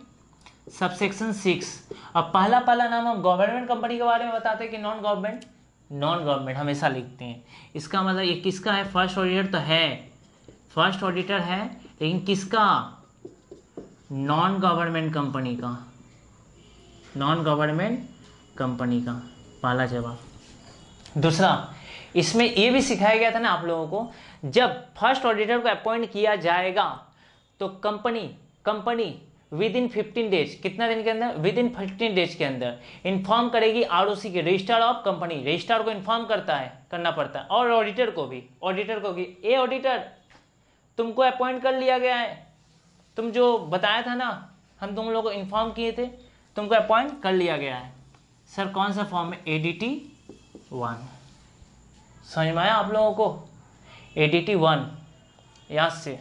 सबसेक्शन 6। अब पहला नाम हम गवर्नमेंट कंपनी के बारे में बताते हैं कि नॉन गवर्नमेंट हमेशा लिखते हैं। इसका मतलब ये किसका है? फर्स्ट ऑडिटर तो है, फर्स्ट ऑडिटर है, लेकिन किसका? नॉन गवर्नमेंट कंपनी का। नॉन गवर्नमेंट कंपनी का पहला जवाब। दूसरा, इसमें ये भी सिखाया गया था ना आप लोगों को, जब फर्स्ट ऑडिटर को अपॉइंट किया जाएगा तो कंपनी विद इन 15 डेज, कितना दिन के अंदर? विद इन 15 डेज के अंदर इन्फॉर्म करेगी आरओसी के, रजिस्ट्रार ऑफ कंपनी। रजिस्ट्रार को इन्फॉर्म करना पड़ता है, और ऑडिटर को भी ये ऑडिटर तुमको अपॉइंट कर लिया गया है, तुम जो बताया था ना, हम तुम लोगों को इन्फॉर्म किए थे, तुमको अपॉइंट कर लिया गया है। सर कौन सा फॉर्म है? ADT 1। समझ में आया आप लोगों को? ADT 1 याद से।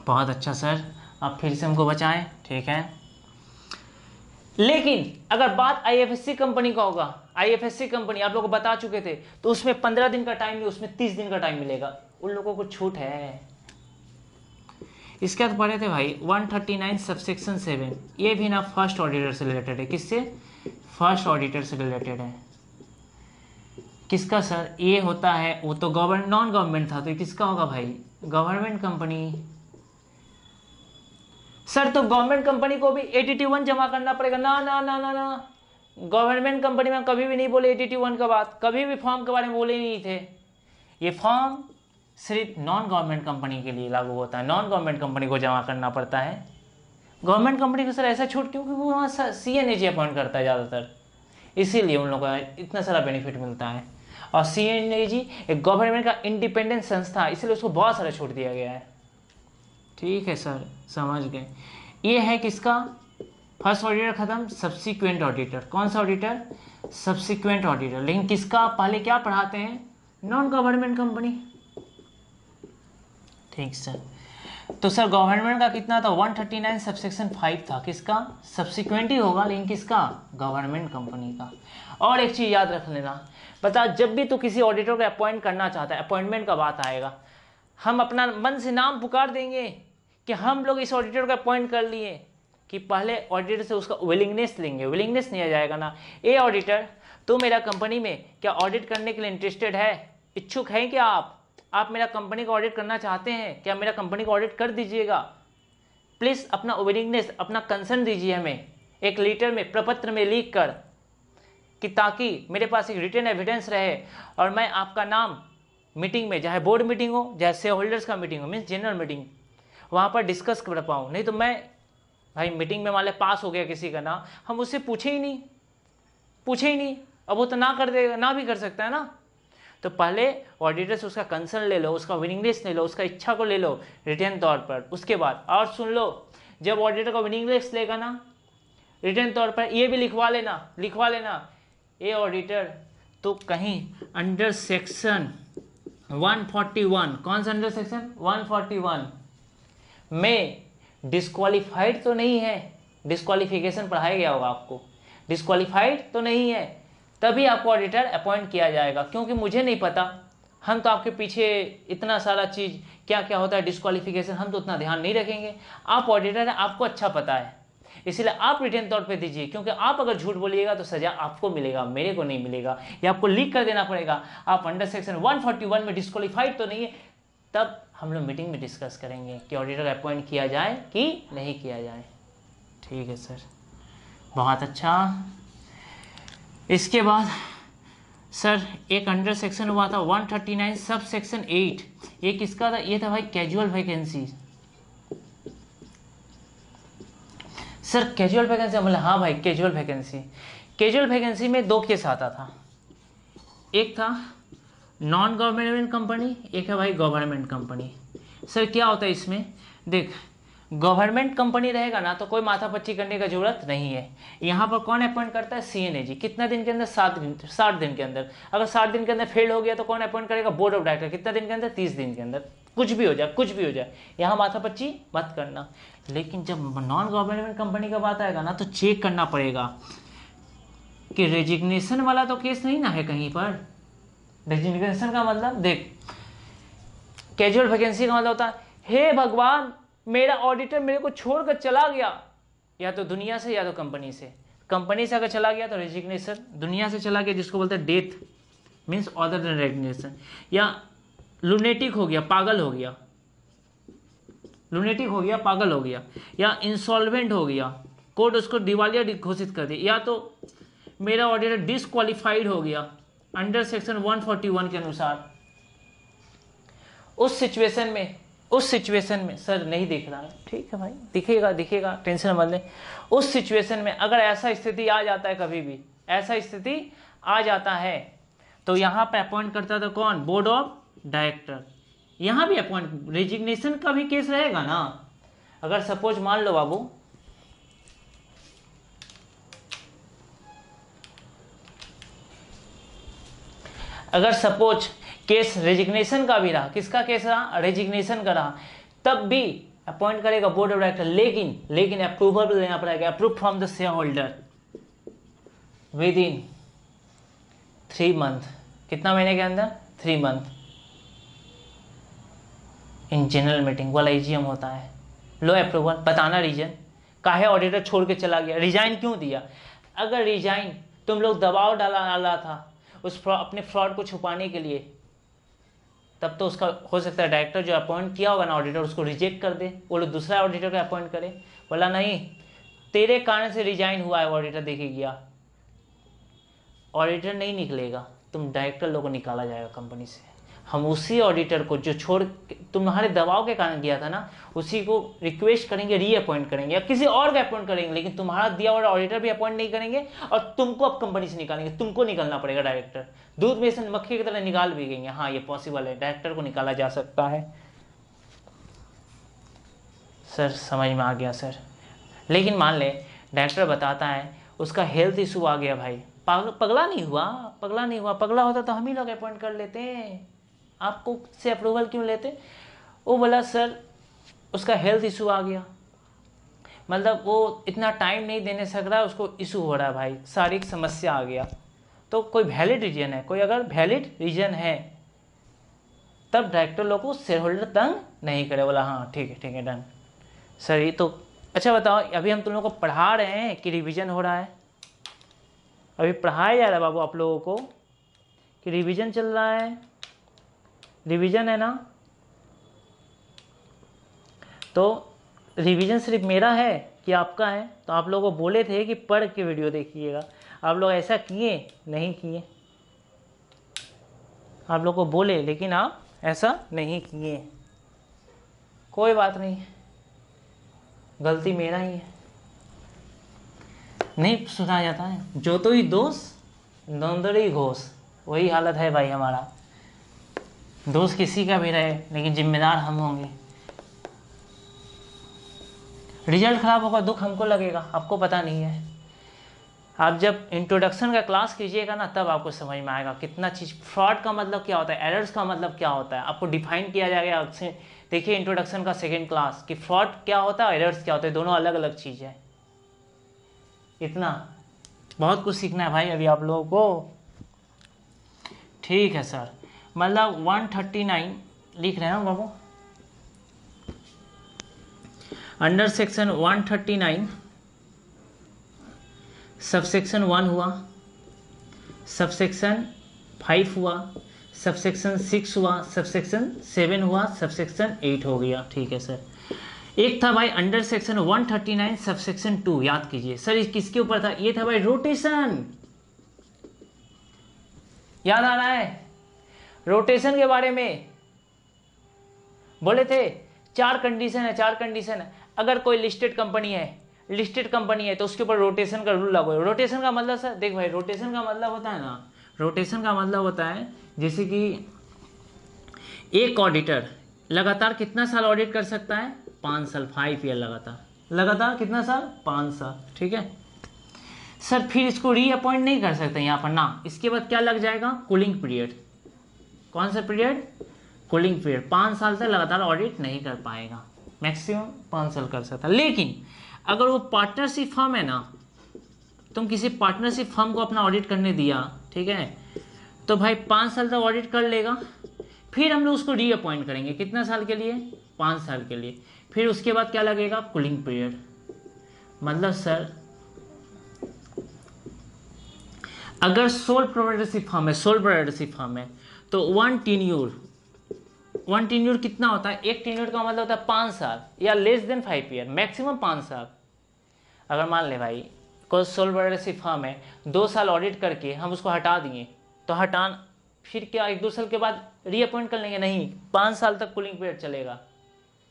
बहुत अच्छा सर, आप फिर से हमको बचाएं, ठीक है। लेकिन अगर बात IFSC कंपनी का होगा, IFSC कंपनी आप लोग को बता चुके थे, तो उसमें 15 दिन का टाइम, उसमें 30 दिन का टाइम मिलेगा, उन लोगों को छूट है। इसके बाद पढ़े थे भाई 139 सबसेक्शन 7। ये भी ना फर्स्ट ऑडिटर से रिलेटेड है। किससे? फर्स्ट ऑडिटर से रिलेटेड है। किसका सर? ये होता है, वो तो नॉन गवर्नमेंट था, तो किसका होगा भाई? Government company. सर तो गवर्नमेंट कंपनी को भी ADT 1 जमा करना पड़ेगा? ना, गवर्नमेंट कंपनी में कभी भी नहीं बोले ADT 1 का बात, कभी भी फॉर्म के बारे में बोले नहीं थे। ये फॉर्म सिर्फ नॉन गवर्नमेंट कंपनी के लिए लागू होता है, नॉन गवर्नमेंट कंपनी को जमा करना पड़ता है। गवर्नमेंट कंपनी को सर ऐसा छूट क्यों? क्योंकि वहाँ CNAG अपॉइंट करता है ज़्यादातर, इसीलिए उन लोगों को इतना सारा बेनिफिट मिलता है। और CNAG एक गवर्नमेंट का इंडिपेंडेंट संस्था है, इसलिए उसको बहुत सारा छूट दिया गया है। ठीक है सर, समझ गए। ये है किसका? फर्स्ट ऑडिटर खत्म, सब्सिक्वेंट ऑडिटर। कौन सा ऑडिटर? Subsequent auditor. लेकिन किसका? पहले क्या पढ़ाते हैं? Non government company. ठीक सर, तो सर गवर्नमेंट का कितना था? 139 सबसेक्शन 5 था। किसका? सब्सिक्वेंट ही होगा, लेकिन किसका? गवर्नमेंट कंपनी का। और एक चीज़ याद रख लेना, बता, जब भी तू किसी ऑडिटर को अपॉइंट करना चाहता है, अपॉइंटमेंट का बात आएगा, हम अपना मन से नाम पुकार देंगे कि हम लोग इस ऑडिटर को अपॉइंट कर लिए, कि पहले ऑडिटर से उसका विलिंगनेस लेंगे। विलिंगनेस नहीं आ जाएगा ना, ए ऑडिटर तो मेरा कंपनी में क्या ऑडिट करने के लिए इंटरेस्टेड है, इच्छुक हैं क्या आप मेरा कंपनी का ऑडिट करना चाहते हैं क्या? मेरा कंपनी का ऑडिट कर दीजिएगा प्लीज़। अपना विलिंगनेस, अपना कंसर्न दीजिए हमें एक लेटर में, प्रपत्र में लिख कर, कि ताकि मेरे पास एक रिटन एविडेंस रहे और मैं आपका नाम मीटिंग में, चाहे बोर्ड मीटिंग हो, चाहे शेयर होल्डर्स का मीटिंग हो, मीन्स जनरल मीटिंग, वहाँ पर डिस्कस कर पाऊँ। नहीं तो मैं भाई मीटिंग में मान ले पास हो गया किसी का नाम, हम उससे पूछे ही नहीं, अब वो तो ना कर देगा, ना भी कर सकता है ना। तो पहले ऑडिटर से उसका कंसर्न ले लो, उसका विलिंगनेस ले लो, उसका इच्छा को ले लो रिटर्न तौर पर। उसके बाद और सुन लो, जब ऑडिटर का विलिंगनेस लेगा ना, रिटर्न तौर पर ये भी लिखवा लेना ए ऑडिटर तो कहीं अंडर सेक्शन 141, कौन सा अंडर सेक्शन 141 में डिस्क्वालीफाइड तो नहीं है, डिस्क्वालिफिकेशन पढ़ाया गया होगा आपको, डिस्क्वालीफाइड तो नहीं है, तभी आपको ऑडिटर अपॉइंट किया जाएगा। क्योंकि मुझे नहीं पता, हम तो आपके पीछे इतना सारा चीज़ क्या क्या होता है डिस्क्वालिफिकेशन, हम तो उतना ध्यान नहीं रखेंगे। आप ऑडिटर हैं, आपको अच्छा पता है, इसलिए आप रिटर्न तौर पे दीजिए, क्योंकि आप अगर झूठ बोलिएगा तो सजा आपको मिलेगा, मेरे को नहीं मिलेगा, या आपको लीक कर देना पड़ेगा। आप अंडर सेक्शन 141 में डिस्क्वालीफाइड तो नहीं है, तब हम लोग मीटिंग में डिस्कस करेंगे कि ऑडिटर अपॉइंट किया जाए कि नहीं किया जाए। ठीक है सर, बहुत अच्छा। इसके बाद सर एक अंडर सेक्शन हुआ था 139 सब सेक्शन 8, ये किसका था? ये था भाई casual vacancy. Sir casual vacancy मतलब, हाँ भाई कैजुअल वैकेंसी में 2 केस आता था, एक था नॉन गवर्नमेंट कंपनी, एक है भाई गवर्नमेंट कंपनी। सर क्या होता है इसमें, देख गवर्नमेंट कंपनी रहेगा ना तो कोई माथापच्ची करने का जरूरत नहीं है। यहाँ पर कौन अपॉइंट करता है? CNAG। कितना दिन के अंदर? 60 दिन के अंदर। अगर 60 दिन के अंदर फेल हो गया तो कौन अपॉइंट करेगा? Board of director. कितना दिन के अंदर? 30 दिन के अंदर। कुछ भी हो जाए, यहाँ माथापच्ची मत करना। लेकिन जब नॉन गवर्नमेंट कंपनी का बात आएगा ना तो चेक करना पड़ेगा कि रेजिग्नेशन वाला तो केस नहीं ना है कहीं पर। रेजिग्नेशन का मतलब देख, कैजुअल वैकेंसी का मतलब होता है हे भगवान मेरा ऑडिटर मेरे को छोड़कर चला गया, या तो दुनिया से या तो कंपनी से। कंपनी से अगर चला गया तो रेजिग्नेशन, दुनिया से चला गया जिसको बोलते हैं death means other than resignation, या लुनेटिक हो गया, पागल हो गया, लुनेटिक हो गया, पागल हो गया, या इंसॉल्वेंट हो गया, कोर्ट उसको दिवालिया घोषित कर दिया, या तो मेरा ऑडिटर डिसक्वालीफाइड हो गया अंडर सेक्शन 141 के अनुसार। उस सिचुएशन में सर नहीं दिख रहा है, ठीक है भाई, दिखेगा, टेंशन मत ले। उस सिचुएशन में अगर ऐसा स्थिति आ जाता है, कभी भी ऐसा स्थिति आ जाता है तो यहाँ पे अपॉइंट करता था कौन? Board of director. यहाँ भी अपॉइंट, रेजिग्नेशन का भी केस रहेगा ना। अगर सपोज मान लो बाबू, अगर सपोज केस रेजिग्नेशन का भी रहा, किसका केस रहा? रेजिग्नेशन का रहा, तब भी अपॉइंट करेगा बोर्ड ऑफ डायरेक्टर। लेकिन अप्रूवल भी लेना पड़ेगा, approve from the share holder with in 3 month. कितना महीने के अंदर? 3 मंथ। इन जनरल मीटिंग वाला AGM होता है। लो अप्रूवल, बताना रीजन, काहे ऑडिटर छोड़ के चला गया, रिजाइन क्यों दिया। अगर रिजाइन तुम लोग दबाव डाला था उस अपने फ्रॉड को छुपाने के लिए, तब तो उसका हो सकता है डायरेक्टर जो अपॉइंट किया होगा ना ऑडिटर, उसको रिजेक्ट कर दे, वो लोग दूसरा ऑडिटर को अपॉइंट करे। बोला नहीं, तेरे कारण से रिजाइन हुआ है, ऑडिटर देखे गया, ऑडिटर नहीं निकलेगा, तुम डायरेक्टर लोगों को निकाला जाएगा कंपनी से। हम उसी ऑडिटर को जो छोड़ तुम्हारे दबाव के कारण गया था ना, उसी को रिक्वेस्ट करेंगे, रीअपॉइंट करेंगे या किसी और का अपॉइंट करेंगे, लेकिन तुम्हारा दिया हुआ ऑडिटर भी अपॉइंट नहीं करेंगे और तुमको अब कंपनी से निकालेंगे। तुमको निकलना पड़ेगा डायरेक्टर। दूध में से मक्खी की तरह निकाल भी गई। हाँ ये पॉसिबल है, डायरेक्टर को निकाला जा सकता है। सर समझ में आ गया सर। लेकिन मान ले डायरेक्टर बताता है उसका हेल्थ इशू आ गया, भाई पगला नहीं हुआ, पगला होता तो हम ही लोग अपॉइंट कर लेते, आपको से अप्रूवल क्यों लेते। वो बोला सर उसका हेल्थ इशू आ गया, मतलब वो इतना टाइम नहीं देने सक रहा, उसको इशू हो रहा है भाई, शारीरिक समस्या आ गया। तो कोई वैलिड रीजन है, कोई अगर वैलिड रीजन है तब डायरेक्टर लोग को शेयर होल्डर तंग नहीं करे। बोला हाँ ठीक है डन। सर ये तो अच्छा बताओ, अभी हम तुम लोगों को पढ़ा रहे हैं कि रिवीजन हो रहा है? अभी पढ़ाया जा रहा है बाबू आप लोगों को कि रिवीजन चल रहा है, रिवीजन है ना। तो रिवीजन सिर्फ मेरा है कि आपका है? तो आप लोगों को बोले थे कि पढ़ के वीडियो देखिएगा, आप लोग ऐसा किए नहीं किए, आप लोग को बोले लेकिन आप ऐसा नहीं किए। कोई बात नहीं, गलती मेरा ही है, नहीं सुना जाता है। जो तो ही दोष नंदरी घोष, वही हालत है भाई हमारा। दोस्त किसी का भी रहे लेकिन जिम्मेदार हम होंगे। रिजल्ट खराब होगा दुख हमको लगेगा, आपको पता नहीं है। आप जब इंट्रोडक्शन का क्लास कीजिएगा ना तब आपको समझ में आएगा कितना चीज़, फ्रॉड का मतलब क्या होता है, एरर्स का मतलब क्या होता है, आपको डिफाइन किया जाएगा। देखिए इंट्रोडक्शन का सेकेंड क्लास कि फ्रॉड क्या होता है, एरर्स क्या होता है, दोनों अलग अलग चीज़ है। इतना बहुत कुछ सीखना है भाई अभी आप लोगों को। ठीक है सर, मतलब 139 लिख रहे हैं ना बाबू, अंडर सेक्शन 139 सबसेक्शन 1 हुआ, सबसेक्शन 5 हुआ, सबसेक्शन 6 हुआ, सबसेक्शन 7 हुआ, सबसेक्शन 8 हो गया। ठीक है सर, एक था भाई अंडर सेक्शन 139 सबसेक्शन 2, याद कीजिए सर ये किसके ऊपर था, ये था भाई रोटेशन। याद आ रहा है, रोटेशन के बारे में बोले थे। 4 कंडीशन है, 4 कंडीशन है। अगर कोई लिस्टेड कंपनी है तो उसके ऊपर रोटेशन का रूल लागू है। रोटेशन का मतलब सर देख भाई, रोटेशन का मतलब होता है ना, रोटेशन का मतलब होता है जैसे कि एक ऑडिटर लगातार कितना साल ऑडिट कर सकता है, 5 साल, 5 ईयर लगातार कितना साल, 5 साल। ठीक है सर, फिर इसको रीअपॉइंट नहीं कर सकते यहाँ पर ना। इसके बाद क्या लग जाएगा, कूलिंग पीरियड। कौन सा पीरियड, कूलिंग पीरियड। 5 साल तक लगातार ऑडिट नहीं कर पाएगा, मैक्सिमम 5 साल कर सकता है। लेकिन अगर वो पार्टनरशिप फर्म है ना, तुम किसी पार्टनरशिप फर्म को अपना ऑडिट करने दिया, ठीक है, तो भाई 5 साल तक ऑडिट कर लेगा, फिर हम लोग उसको रीअपॉइंट करेंगे। कितना साल के लिए, 5 साल के लिए। फिर उसके बाद क्या लगेगा, कूलिंग पीरियड। मतलब सर अगर सोल प्रोप्राइटरशिप फर्म है तो 1 टेन्योर कितना होता है, एक टेन्योर का मतलब होता है 5 साल या लेस देन 5 ईयर, मैक्सिमम 5 साल। अगर मान ले भाई कोई सोल प्रोप्राइटरशिप फर्म है, 2 साल ऑडिट करके हम उसको हटा दिए, तो फिर क्या 1-2 साल के बाद रीअपॉइंट कर लेंगे, नहीं, 5 साल तक कूलिंग पीरियड चलेगा।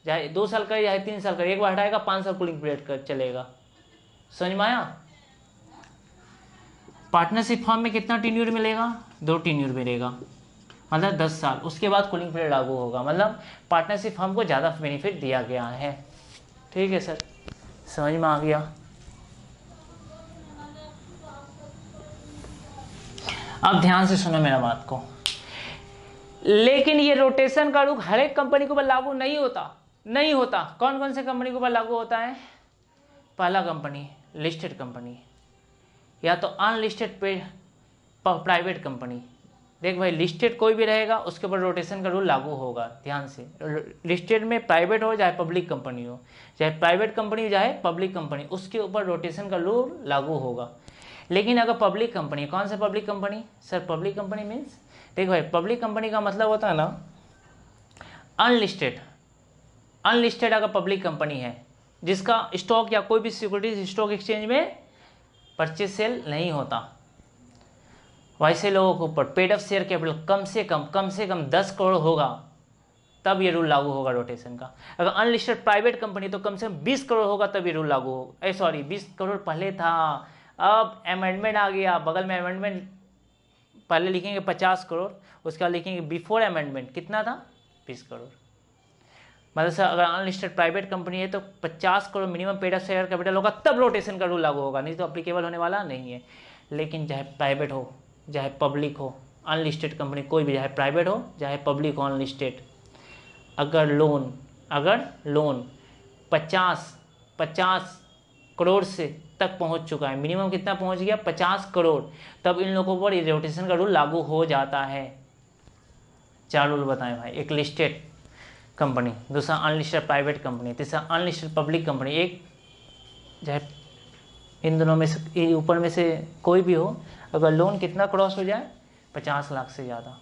चाहे 2 साल का चाहे 3 साल का, एक बार हटाएगा 5 साल कूलिंग पीरियड चलेगा। समझ में आया। पार्टनरशिप फर्म में कितना टेन्योर मिलेगा, 2 टेन्योर मिलेगा, मतलब 10 साल। उसके बाद कूलिंग पीरियड लागू होगा, मतलब पार्टनरशिप फर्म को ज़्यादा बेनिफिट दिया गया है। ठीक है सर, समझ में आ गया। अब ध्यान से सुनो मेरा बात को। लेकिन ये रोटेशन का रूल हर एक कंपनी के ऊपर लागू नहीं होता। कौन कौन से कंपनी के ऊपर लागू होता है, पहला कंपनी लिस्टेड कंपनी, या तो अनलिस्टेड प्राइवेट कंपनी। देख भाई, लिस्टेड कोई भी रहेगा उसके ऊपर रोटेशन का रूल लागू होगा, ध्यान से। लिस्टेड में प्राइवेट हो चाहे पब्लिक कंपनी हो, चाहे प्राइवेट कंपनी हो चाहे पब्लिक कंपनी, उसके ऊपर रोटेशन का रूल लागू होगा। लेकिन अगर पब्लिक कंपनी, कौन सा public company sir, public company means देख भाई, पब्लिक कंपनी का मतलब होता है ना अनलिस्टेड अगर पब्लिक कंपनी है जिसका स्टॉक या कोई भी सिक्योरिटीज स्टॉक एक्सचेंज में परचेज सेल नहीं होता, वैसे लोगों के ऊपर पेड अप शेयर कैपिटल कम से कम 10 करोड़ होगा, तब ये रूल लागू होगा रोटेशन का। अगर अनलिस्टेड प्राइवेट कंपनी तो कम से कम 20 करोड़ होगा तब ये रूल लागू होगा। 20 करोड़ पहले था, अब अमेंडमेंट आ गया, बगल में अमेंडमेंट, पहले लिखेंगे 50 करोड़, उसके बाद लिखेंगे बिफोर अमेंडमेंट कितना था, 20 करोड़। मतलब सर अगर अनलिस्टेड प्राइवेट कंपनी है तो 50 crore minimum paid up share capital होगा, तब रोटेशन का रूल लागू होगा, नहीं तो अप्लीकेबल होने वाला नहीं है। लेकिन चाहे प्राइवेट हो चाहे पब्लिक हो, अनलिस्टेड कंपनी कोई भी, चाहे प्राइवेट हो चाहे पब्लिक हो, अनलिस्टेड, अगर लोन 50 करोड़ से तक पहुंच चुका है, मिनिमम कितना पहुंच गया, 50 करोड़, तब इन लोगों पर रोटेशन का रूल लागू हो जाता है। 4 रूल बताएं भाई, एक लिस्टेड कंपनी, दूसरा अनलिस्टेड प्राइवेट कंपनी, तीसरा अनलिस्टेड पब्लिक कंपनी, एक चाहे इन दोनों में से ऊपर में से कोई भी हो, अगर लोन कितना क्रॉस हो जाए, 50 लाख से ज़्यादा।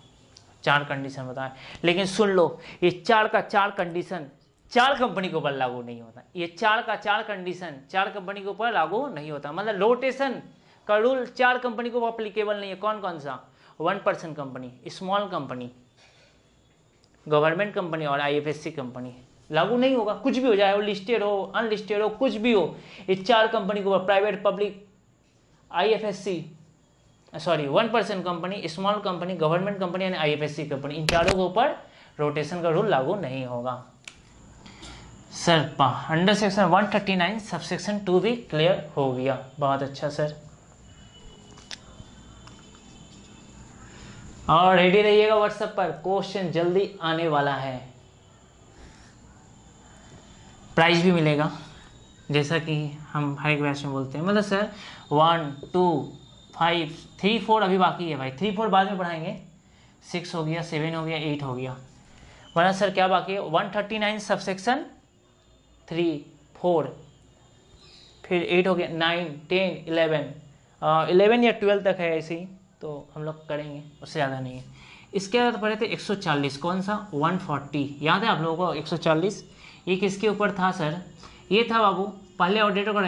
4 कंडीशन बताएं। लेकिन सुन लो, ये 4 का 4 कंडीशन 4 कंपनी के ऊपर लागू नहीं होता। ये 4 का 4 कंडीशन 4 कंपनी के ऊपर लागू नहीं होता, मतलब रोटेशन का रूल 4 कंपनी को अप्लीकेबल नहीं है। कौन कौन सा, 1% company, small company, government company और IFSC कंपनी लागू नहीं होगा। कुछ भी हो जाए, वो लिस्टेड हो अनलिस्टेड हो कुछ भी हो, ये 4 कंपनी के ऊपर, private public IFSC 1% company, small company, government company and IFSC company, इन चारों के ऊपर रोटेशन का रूल लागू नहीं होगा। सर अंडर सेक्शन 139 सबसेक्शन 2 भी क्लियर हो गया, बहुत अच्छा सर। और रेडी रहिएगा व्हाट्सएप पर, क्वेश्चन जल्दी आने वाला है। प्राइज भी मिलेगा, जैसा कि हम हर एक बैच में बोलते हैं। मतलब सर 1 2 5 3 4 अभी बाकी है भाई, 3 4 बाद में पढ़ाएंगे। 6 हो गया, 7 हो गया, 8 हो गया। वरना सर क्या बाकी है? 139 सबसेक्शन 3 4, फिर 8 हो गया, 9 10 11 11 या 12 तक है ऐसे ही, तो हम लोग करेंगे, उससे ज़्यादा नहीं है। इसके बाद पढ़े थे 140, कौन सा? 140 याद है आप लोगों को? 140 ये किसके ऊपर था सर? ये था बाबू, पहले ऑडिटर को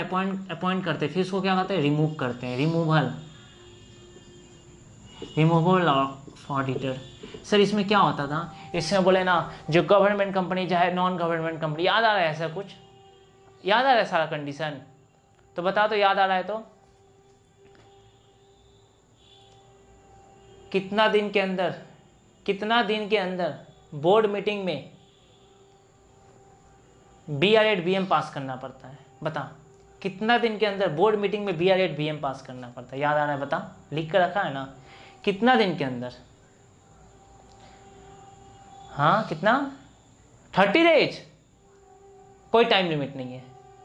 अपॉइंट करते, फिर इसको क्या कहते हैं? रिमूव करते हैं, रिमूवल ऑफ ऑडिटर। सर इसमें क्या होता था? इसमें बोले ना, जो गवर्नमेंट कंपनी चाहे नॉन गवर्नमेंट कंपनी, याद आ रहा है ऐसा कुछ? याद आ रहा है सारा कंडीशन? तो बता दो, याद आ रहा है तो। कितना दिन के अंदर बोर्ड मीटिंग में BR8 BM पास करना पड़ता है? बता, कितना दिन के अंदर बोर्ड मीटिंग में BR8 BM पास करना पड़ता है? याद आ रहा है? बता, लिख कर रखा है ना? कितना दिन के अंदर? हाँ कितना? 30 डेज। कोई टाइम लिमिट नहीं है।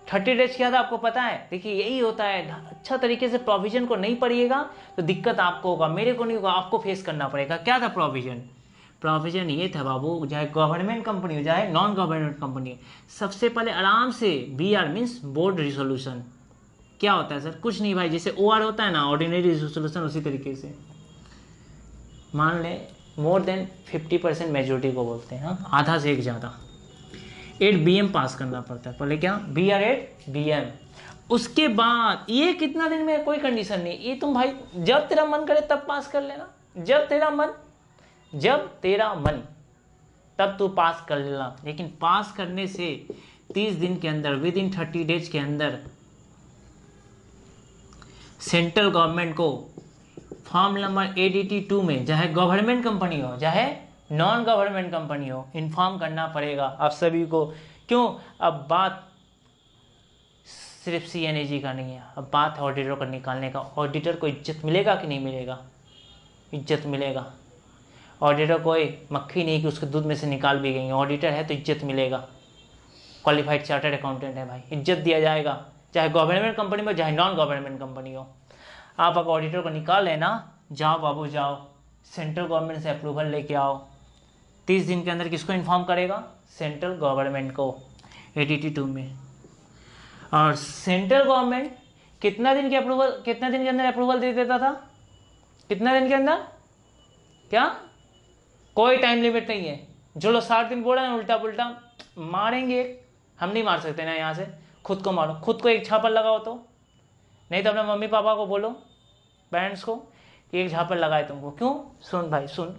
30 डेज क्या था आपको पता है? देखिए यही होता है, अच्छा तरीके से प्रोविजन को नहीं पढ़िएगा तो दिक्कत आपको होगा, मेरे को नहीं होगा, आपको फेस करना पड़ेगा। क्या था प्रोविजन? प्रोविजन ये था बाबू, चाहे गवर्नमेंट कंपनी हो चाहे नॉन गवर्नमेंट कंपनी हो, सबसे पहले आराम से BR मीन्स बोर्ड रिजोल्यूशन। क्या होता है सर? कुछ नहीं भाई, जैसे OR होता है ना, ऑर्डिनरी रिजोल्यूशन, उसी तरीके से मान ले मोर देन 50% मेजोरिटी को बोलते हैं, हाँ, आधा से एक ज़्यादा 8 BM पास करना पड़ता है। पहले क्या? BR8 BM। उसके बाद ये कितना दिन में? कोई कंडीशन नहीं, ये तुम भाई जब तेरा मन करे तब पास कर लेना, जब तेरा मन तब तू पास कर लेना। लेकिन पास करने से 30 दिन के अंदर, विद इन 30 डेज के अंदर सेंट्रल गवर्नमेंट को फॉर्म नंबर ADT 2 में, चाहे गवर्नमेंट कंपनी हो चाहे नॉन गवर्नमेंट कंपनी हो, इन्फॉर्म करना पड़ेगा आप सभी को। क्यों? अब बात सिर्फ CNAG का नहीं है, अब बात है ऑडिटर को निकालने का। ऑडिटर को इज्जत मिलेगा कि नहीं मिलेगा? इज्जत मिलेगा। ऑडिटर कोई मक्खी नहीं कि उसके दूध में से निकाल भी गई, ऑडिटर है तो इज्जत मिलेगा। क्वालिफाइड चार्टर्ड अकाउंटेंट है भाई, इज्जत दिया जाएगा, चाहे गवर्नमेंट कंपनी में चाहे नॉन गवर्नमेंट कंपनी हो। आप अगर ऑडिटर को निकाल लेना, जाओ बाबू जाओ, सेंट्रल गवर्नमेंट से अप्रूवल लेके आओ। 30 दिन के अंदर किसको इन्फॉर्म करेगा? सेंट्रल गवर्नमेंट को, ADT 2 में। और सेंट्रल गवर्नमेंट कितना दिन के अंदर अप्रूवल दे देता था? कितना दिन के अंदर? क्या? कोई टाइम लिमिट नहीं है। जो लोग 60 दिन बोल रहे हैं उल्टा पुल्टा मारेंगे, हम नहीं मार सकते ना, यहाँ से खुद को मारो, खुद को एक झापड़ लगाओ तो, नहीं तो अपने मम्मी पापा को बोलो, पेरेंट्स को, कि एक झापड़ लगाए तुमको। क्यों? सुन भाई सुन,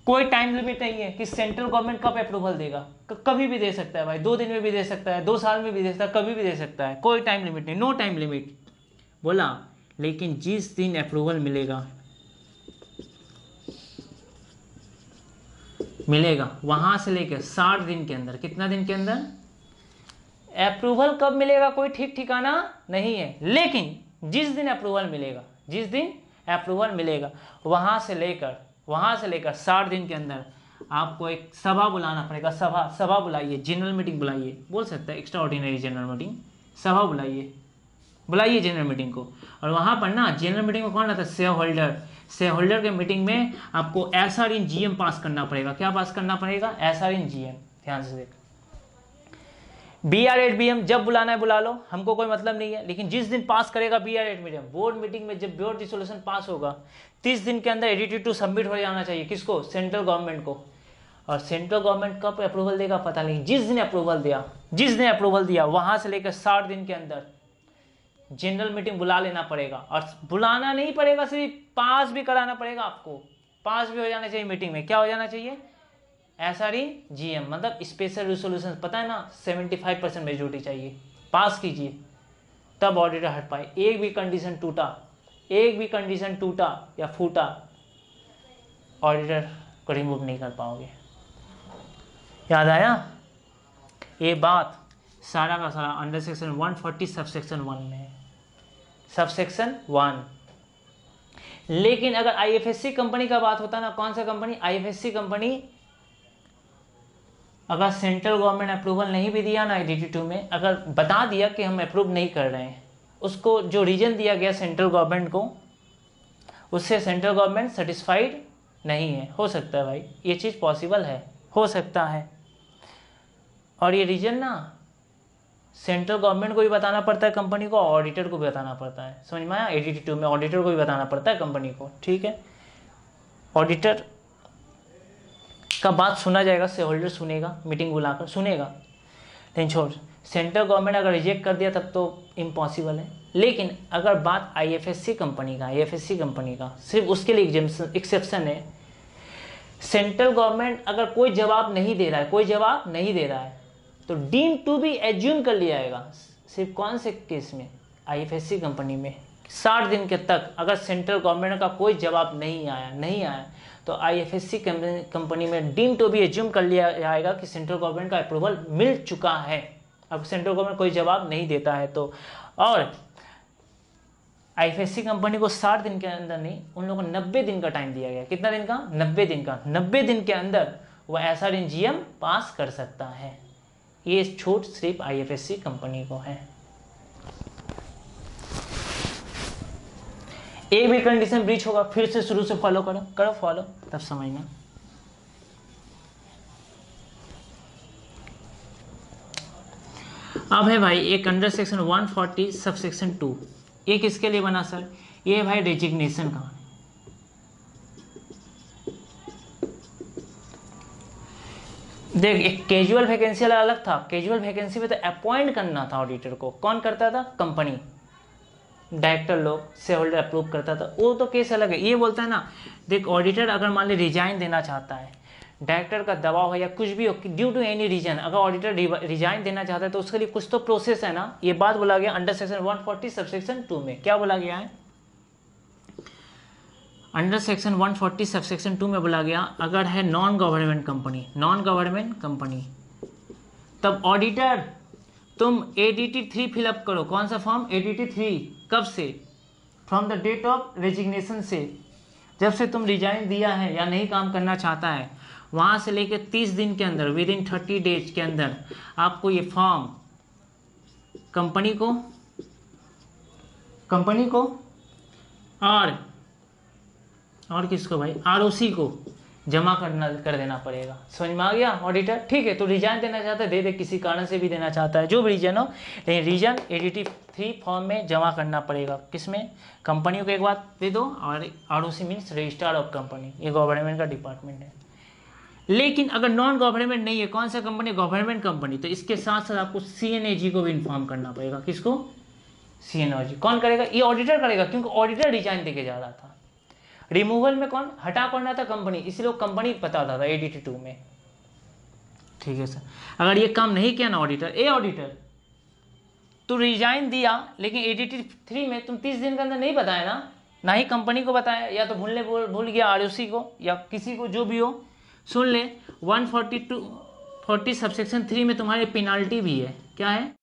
कोई टाइम लिमिट नहीं है कि सेंट्रल गवर्नमेंट कब अप्रूवल देगा, कभी भी दे सकता है भाई, 2 दिन में भी दे सकता है, 2 साल में भी दे सकता है, कभी भी दे सकता है, कोई टाइम लिमिट नहीं, नो टाइम लिमिट बोला। लेकिन जिस दिन अप्रूवल मिलेगा वहां से लेकर 60 दिन के अंदर, कितना दिन के अंदर अप्रूवल कब मिलेगा कोई ठीक ठिकाना नहीं है। लेकिन जिस दिन अप्रूवल मिलेगा वहां से लेकर 60 दिन के अंदर आपको एक सभा बुलाना पड़ेगा। सभा बुलाइए, जनरल मीटिंग बुलाइए, बोल सकता है एक्स्ट्रा ऑर्डिनरी जनरल मीटिंग, सभा बुलाइए जनरल मीटिंग को। और वहां पर ना जनरल मीटिंग में कौन रहता है? शेयर होल्डर के मीटिंग में आपको SR इन GM पास करना पड़ेगा। क्या पास करना पड़ेगा? SR इन GM। ध्यान से देख, BR8 BM जब बुलाना है बुला लो, हमको कोई मतलब नहीं है। लेकिन जिस दिन पास करेगा BR8 BM, बोर्ड मीटिंग में जब बोर्ड रिजोल्यूशन पास होगा, 30 दिन के अंदर ADT 2 सबमिट हो जाना चाहिए। किसको? सेंट्रल गवर्नमेंट को। और सेंट्रल गवर्नमेंट कब अप्रूवल देगा पता नहीं, जिस दिन अप्रूवल दिया वहां से लेकर 60 दिन के अंदर जनरल मीटिंग बुला लेना पड़ेगा। और बुलाना नहीं पड़ेगा, सिर्फ पास भी कराना पड़ेगा आपको, पास भी हो जाना चाहिए मीटिंग में। क्या हो जाना चाहिए? SR इन GM, मतलब स्पेशल रिजोल्यूशन, पता है ना, 75% मेजोरिटी चाहिए, पास कीजिए तब ऑडिटर हट पाए। एक भी कंडीशन टूटा या फूटा, ऑडिटर को रिमूव नहीं कर पाओगे। याद आया? ये बात सारा का सारा अंडर सेक्शन 140 सबसेक्शन 1 में है। सबसेक्शन 1 लेकिन अगर आईएफएससी कंपनी का बात होता ना, कौन सा कंपनी, आईएफएससी कंपनी, अगर सेंट्रल गवर्नमेंट अप्रूवल नहीं भी दिया ना एडीटी 2 में, अगर बता दिया कि हम अप्रूव नहीं कर रहे हैं, उसको जो रीजन दिया गया सेंट्रल गवर्नमेंट को, उससे सेंट्रल गवर्नमेंट सेटिस्फाइड नहीं है, हो सकता है भाई ये चीज़ पॉसिबल है, हो सकता है। और ये रीजन ना सेंट्रल गवर्नमेंट को भी बताना पड़ता है कंपनी को, ऑडिटर को भी बताना पड़ता है, समझ में आया। एडीटी 2 में ऑडिटर को भी बताना पड़ता है कंपनी को, ठीक है। ऑडिटर का बात सुना जाएगा, शेयर होल्डर सुनेगा, मीटिंग बुलाकर सुनेगा, लेकिन छोड़, सेंट्रल गवर्नमेंट अगर रिजेक्ट कर दिया तब तो इम्पॉसिबल है। लेकिन अगर बात आईएफएससी कंपनी का, आईएफएससी कंपनी का सिर्फ उसके लिए एक्सेप्शन है, सेंट्रल गवर्नमेंट अगर कोई जवाब नहीं दे रहा है, कोई जवाब नहीं दे रहा है, तो डीम टू बी एज्यूम कर लिया जाएगा। सिर्फ कौन से केस में, आईएफएससी कंपनी में 60 दिन के तक अगर सेंट्रल गवर्नमेंट का कोई जवाब नहीं आया तो आईएफएससी कंपनी में डीम टू बी एज्यूम कर लिया जाएगा कि सेंट्रल गवर्नमेंट का अप्रूवल मिल चुका है। अब सेंट्रल गवर्नमेंट कोई जवाब नहीं देता है तो, और आईएफएससी कंपनी को 60 दिन के अंदर नहीं, उन लोगों को 90 दिन का टाइम दिया गया। कितना दिन का, 90 दिन का। 90 दिन के अंदर वह एसआरएनजीएम पास कर सकता है। ये छूट सिर्फ आईएफएससी कंपनी को है। एक भी कंडीशन ब्रीच होगा, फिर से शुरू से फॉलो करो फॉलो, तब समझना। अब है भाई एक अंडर सेक्शन 140 सब सेक्शन 2, ये किसके लिए बना सर, ये भाई रेजिग्नेशन का। देख, एक कैजुअल वैकेंसी अलग था, कैजुअल वैकेंसी में तो अपॉइंट करना था ऑडिटर को, कौन करता था, कंपनी, डायरेक्टर लोग, शेयर होल्डर अप्रूव करता था, वो तो केस अलग है। ये बोलता है ना, देख ऑडिटर अगर मान ली रिजाइन देना चाहता है, डायरेक्टर का दबाव है या कुछ भी हो, ड्यू टू एनी रीजन, अगर ऑडिटर रिजाइन देना चाहता है तो उसके लिए कुछ तो प्रोसेस है ना। ये बात बोला गया अंडर सेक्शन 140 सब सेक्शन 2 में। क्या बोला गया है, अंडर सेक्शन 140 सब सेक्शन 2 में बोला गया, अगर है नॉन गवर्नमेंट कंपनी, तब ऑडिटर तुम एडीटी 3 फिलअप करो। कौन सा फॉर्म, एडीटी 3, कब से, from the date of resignation से, जब से तुम रिजाइन दिया है या नहीं काम करना चाहता है, वहाँ से लेकर 30 दिन के अंदर, विद इन 30 डेज के अंदर आपको ये फॉर्म कंपनी को और किसको भाई, आरओसी को जमा कर देना पड़ेगा। समझ में आ गया ऑडिटर, ठीक है। तो रिजाइन देना चाहता है, दे किसी कारण से भी देना चाहता है, जो भी रीजन हो, लेकिन रीजन एडीटी 3 फॉर्म में जमा करना पड़ेगा। किसमें, कंपनियों को एक बात दे दो, और ROC means registrar of company, ये गवर्नमेंट का डिपार्टमेंट है। लेकिन अगर नॉन गवर्नमेंट नहीं है, कौन सा कंपनी, गवर्नमेंट कंपनी, तो इसके साथ साथ आपको सीएनएजी को भी इन्फॉर्म करना पड़ेगा। किसको, सीएनएजी। कौन करेगा, ये ऑडिटर करेगा, क्योंकि ऑडिटर रिजाइन देके जा रहा था। रिमूवल में कौन हटा करना था, कंपनी, इसलिए कंपनी बताता था एडीटी 2 में, ठीक है सर। अगर ये काम नहीं किया ना ऑडिटर, तो रिजाइन दिया, लेकिन एडीटी 3 में तुम 30 दिन के अंदर नहीं बताया ना ही कंपनी को बताया, या तो भूल गया आरओसी को या किसी को, जो भी हो। सुन ले, 142 सबसेक्शन 3 में तुम्हारी पेनाल्टी भी है। क्या है,